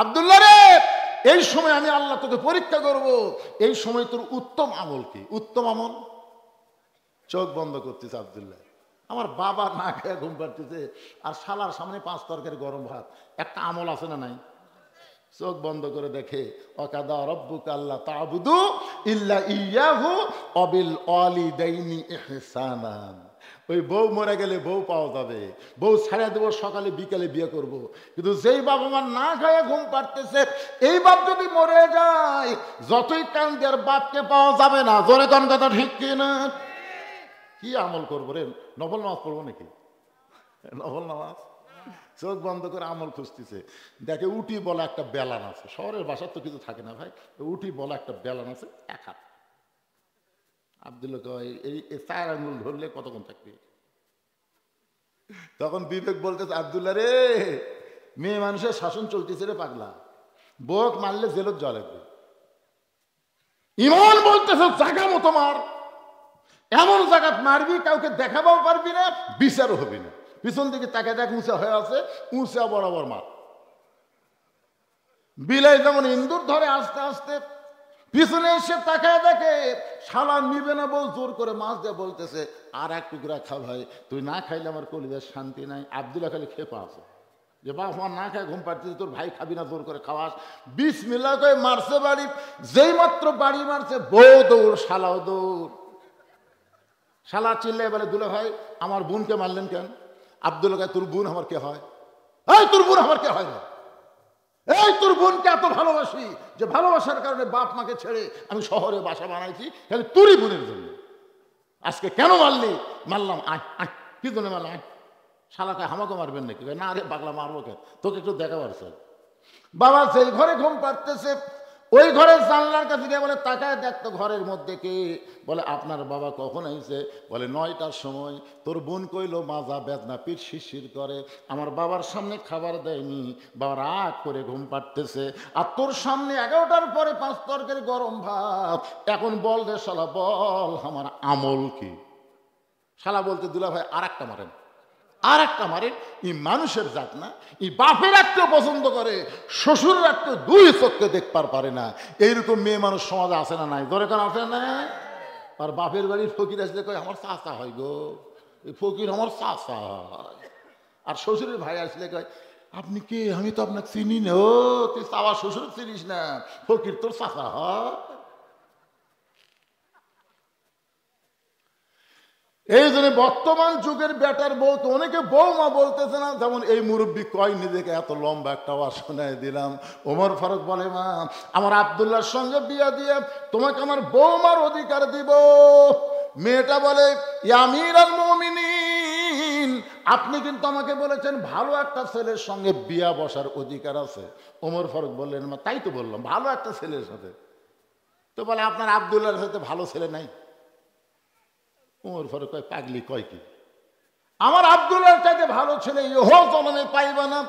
আব্দুল্লাহ রে, এই সময় আমি আল্লাহ তোকে পরীক্ষা করব, এই সময় তোর উত্তম আমল কি? উত্তম আমল? চোখ বন্ধ করতেছে আব্দুল্লাহ। আমার বাবা না খেয়ে ঘুম পাড়তেছে, আর শালার সামনে 5 তরকারি গরম ভাত, একটা আমল আছে না নাই? চোখ বন্ধ করে দেখে ওয়াকাদা রাব্বুকা আল্লা তা'বুদু ইল্লা ইয়্যাহু ওয়া বিল ওয়ালিদাইনি ইহসানান। ওই বউ মরে গেলে বউ পাওয়া যাবে, বউ ছাড়া দেবো, সকালে বিকালে বিয়ে করব। কিন্তু যেই বাপ আমার না খায় ঘুম পাড়তেছে, এই বাপ যদি মরে যায়, যতই কান্দে আর বাপকে পাওয়া যাবে না। জোরে কোন কথা ঠিক কিনা? কি আমল করবো রে? নফল নামাজ পড়বো নাকি? নফল নামাজ? চোখ বন্ধ করে আমল খুঁজতেছে, দেখে উঠি বলা একটা বেলান আছে। শহরের বাসার তো কিছু থাকে না ভাই, উঠি বলা একটা বেলান আছে, 1 হাত। আব্দুল্লাহ কয় এই 4 আঙ্গুল ধরলে কতক্ষণ থাকবে? তখন বিবেক বলতেছে আব্দুল্লাহ রে, মেয়ে মানুষের শাসন চলতেছে রে পাগলা, বোক মারলে জেলত যাওয়া লাগবে। ইমান বলতেছে জায়গা মতো মার, এমন জায়গাত মারবি কাউকে দেখাবাও পারবি না, বিচারও হবি না। পিছন দিকে তাকে দেখ উঁচা হয়ে আছে, উঁচা বরাবর মার। বিলাই যেমন ইন্দুর ধরে আস্তে আস্তে, পিছনে এসে তাকায় দেখে শালা নিবে না, বল জোর করে মাছ দিয়ে বলতেছে আর 1 টুকরা খা ভাই, তুই না খাইলে আমার কলিজার শান্তি নাই। আব্দুল্লাহ খালি খেপা আছে যে বাপ আমার না খায় ঘুম পাড়তেছে, তোর ভাই খাবি না, জোর করে খাওয়াস। বিসমিল্লাহ করে মারছে বাড়ি, যেই মাত্র বাড়ি মারছে বউ দৌড়, শালাও দৌড়। শালা চিল্লাই বলে দুলা ভাই আমার বোনকে মারলেন কেন? আব্দুল্লাহ তোর বোন আমার কে হয়? এই তোর বোন আমার কে হয় না? এই তোর বোনকে এত ভালোবাসি যে ভালোবাসার কারণে বাপ মাকে ছেড়ে আমি শহরে বাসা বানাইছি, খালি তোরই বোনের জন্য। আজকে কেন মারলি? মারলাম। আয় আয়, কি জন্য মারলাম? আয়। শালাকে আমাকে মারবেন নাকি? না রে পাগলা, মারবো কেন? তোকে একটু দেখাবার স্যার। বাবা সেই ঘরে ঘুম পাড়তেছে, ওই ঘরের জানলার কাছে গিয়ে বলে তাকায় দেখতো ঘরের মধ্যে কে? বলে আপনার বাবা কখন আইছে? বলে 9টার সময়। তোর বোন কইলো মাজা বেদনা, পিঠ শিরশির করে, আমার বাবার সামনে খাবার দেয়নি, বাবা রাগ করে ঘুম পাড়তেছে। আর তোর সামনে 11টার পরে 5 তরকারি গরম ভাত, এখন বল রে শালা, বল আমার আমল কি? শালা বলতে দুলা ভাই আর একটা মারেন, আর একটা মারেন। এই মানুষের জাত না, এই বাপের রাখতেও পছন্দ করে, শ্বশুর রাখতেও 2 চোখকে দেখবার পারে না। এইরকম মেয়ে মানুষ সমাজে আসে না নাই? ধরে কেন আসে না? আর বাপের বাড়ির ফকির আসলে কয় আমার চাচা হয় গো, এই ফকির আমার চাচা হয়। আর শ্বশুরের ভাই আসলে কয় আপনি কে? আমি তো আপনাকে চিনি না। ও তুই চাওয়া শ্বশুর চিনিস না, ফকির তোর চাচা হয়। এই জন্য বর্তমান যুগের বেটার বউকে অনেকে বৌমা বলতেছে না। যেমন এই মুরব্বী কয় নিজেকে এত লম্বা একটা আওয়াজ শোনায় দিলাম। ওমর ফারুক বলে মা আমার আব্দুল্লাহর সঙ্গে বিয়া দিয়ে তোমাকে আমার বৌমার অধিকার দিব। মেয়েটা বলে ইয়া আমিরুল মুমিনিন, আপনি কিন্তু আমাকে বলেছেন ভালো একটা ছেলের সঙ্গে বিয়া বসার অধিকার আছে। ওমর ফারুক বললেন মা তাই তো বললাম, ভালো একটা ছেলের সাথে। তো বলে আপনার আব্দুল্লাহর সাথে ভালো ছেলে নাই? ওমর ফারুক কয় পাগলি কয় কি? আমার আব্দুল্লাহর চাইতে ভালো ছেলে ইহো জন্মে পাইবা না,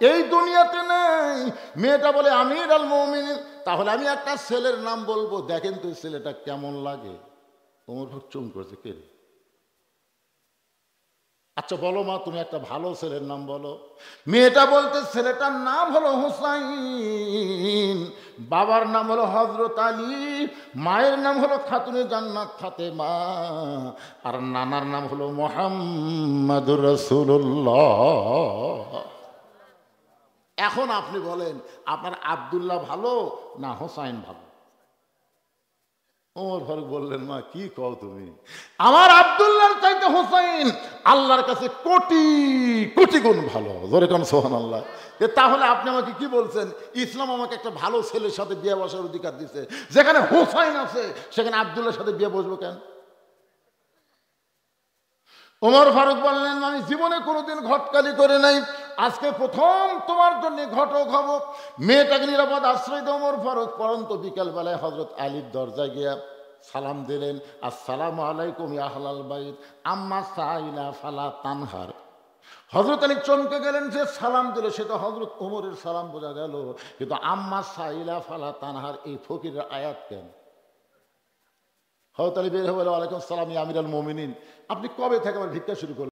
এই দুনিয়াতে নাই। মেয়েটা বলে আমিরুল মুমিনিন, তাহলে আমি একটা ছেলের নাম বলবো, দেখেন তো ছেলেটা কেমন লাগে। ওমর ফারুক চুম করছে, কে রে? আচ্ছা বলো মা তুমি একটা ভালো ছেলের নাম বলো। মেয়েটা বলতে ছেলেটার নাম হলো হুসাইন, বাবার নাম হলো হযরত আলী, মায়ের নাম হলো খাতুনে জান্নাত ফাতেমা, আর নানার নাম হলো মুহাম্মাদুর রাসূলুল্লাহ। এখন আপনি বলেন আপনার আব্দুল্লাহ ভালো না হুসাইন ভালো? ওমর ফারুক বললেন মা কি কও তুমি? আমার আব্দুল্লাহর চাইতে হুসাইন আল্লাহর কাছে কোটি কোটি গুণ ভালো। জোরে কোন সুবহানাল্লাহ। তাহলে আপনি আমাকে কি বলছেন? ইসলাম আমাকে একটা ভালো ছেলের সাথে বিয়ে বসার অধিকার দিচ্ছে, যেখানে হুসাইন আছে সেখানে আব্দুল্লাহর সাথে বিয়ে বসবো কেন? ওমর ফারুক বললেন আমি জীবনে কোনোদিন ঘটকালি করে নাই, আজকে প্রথম তোমার জন্য ঘটক হব। মেয়েটাকে নিরাপদ আশ্রয় দিয়ে ওমর ফারুক পরন্ত বিকাল বেলায় হযরত আলীর দরজায় গিয়া সালাম দিলেন, আসসালামু আলাইকুম ইয়া আহলাল বাইত আম্মা সাইলা ফালা তানহার। হজরত আলী চমকে গেলেন, যে সালাম দিল সে তো হজরত ওমরের সালাম বোঝা গেল, কিন্তু আম্মা সাইলা ফালা তানহার এই ফকিরের আয়াত কেন? হজরত আলী বের হয়ে বলে, ওয়ালাইকুম সালাম ইয়া আমিরাল মুমিনিন, আপনি কবে থেকে আবার ভিক্ষা শুরু করলেন?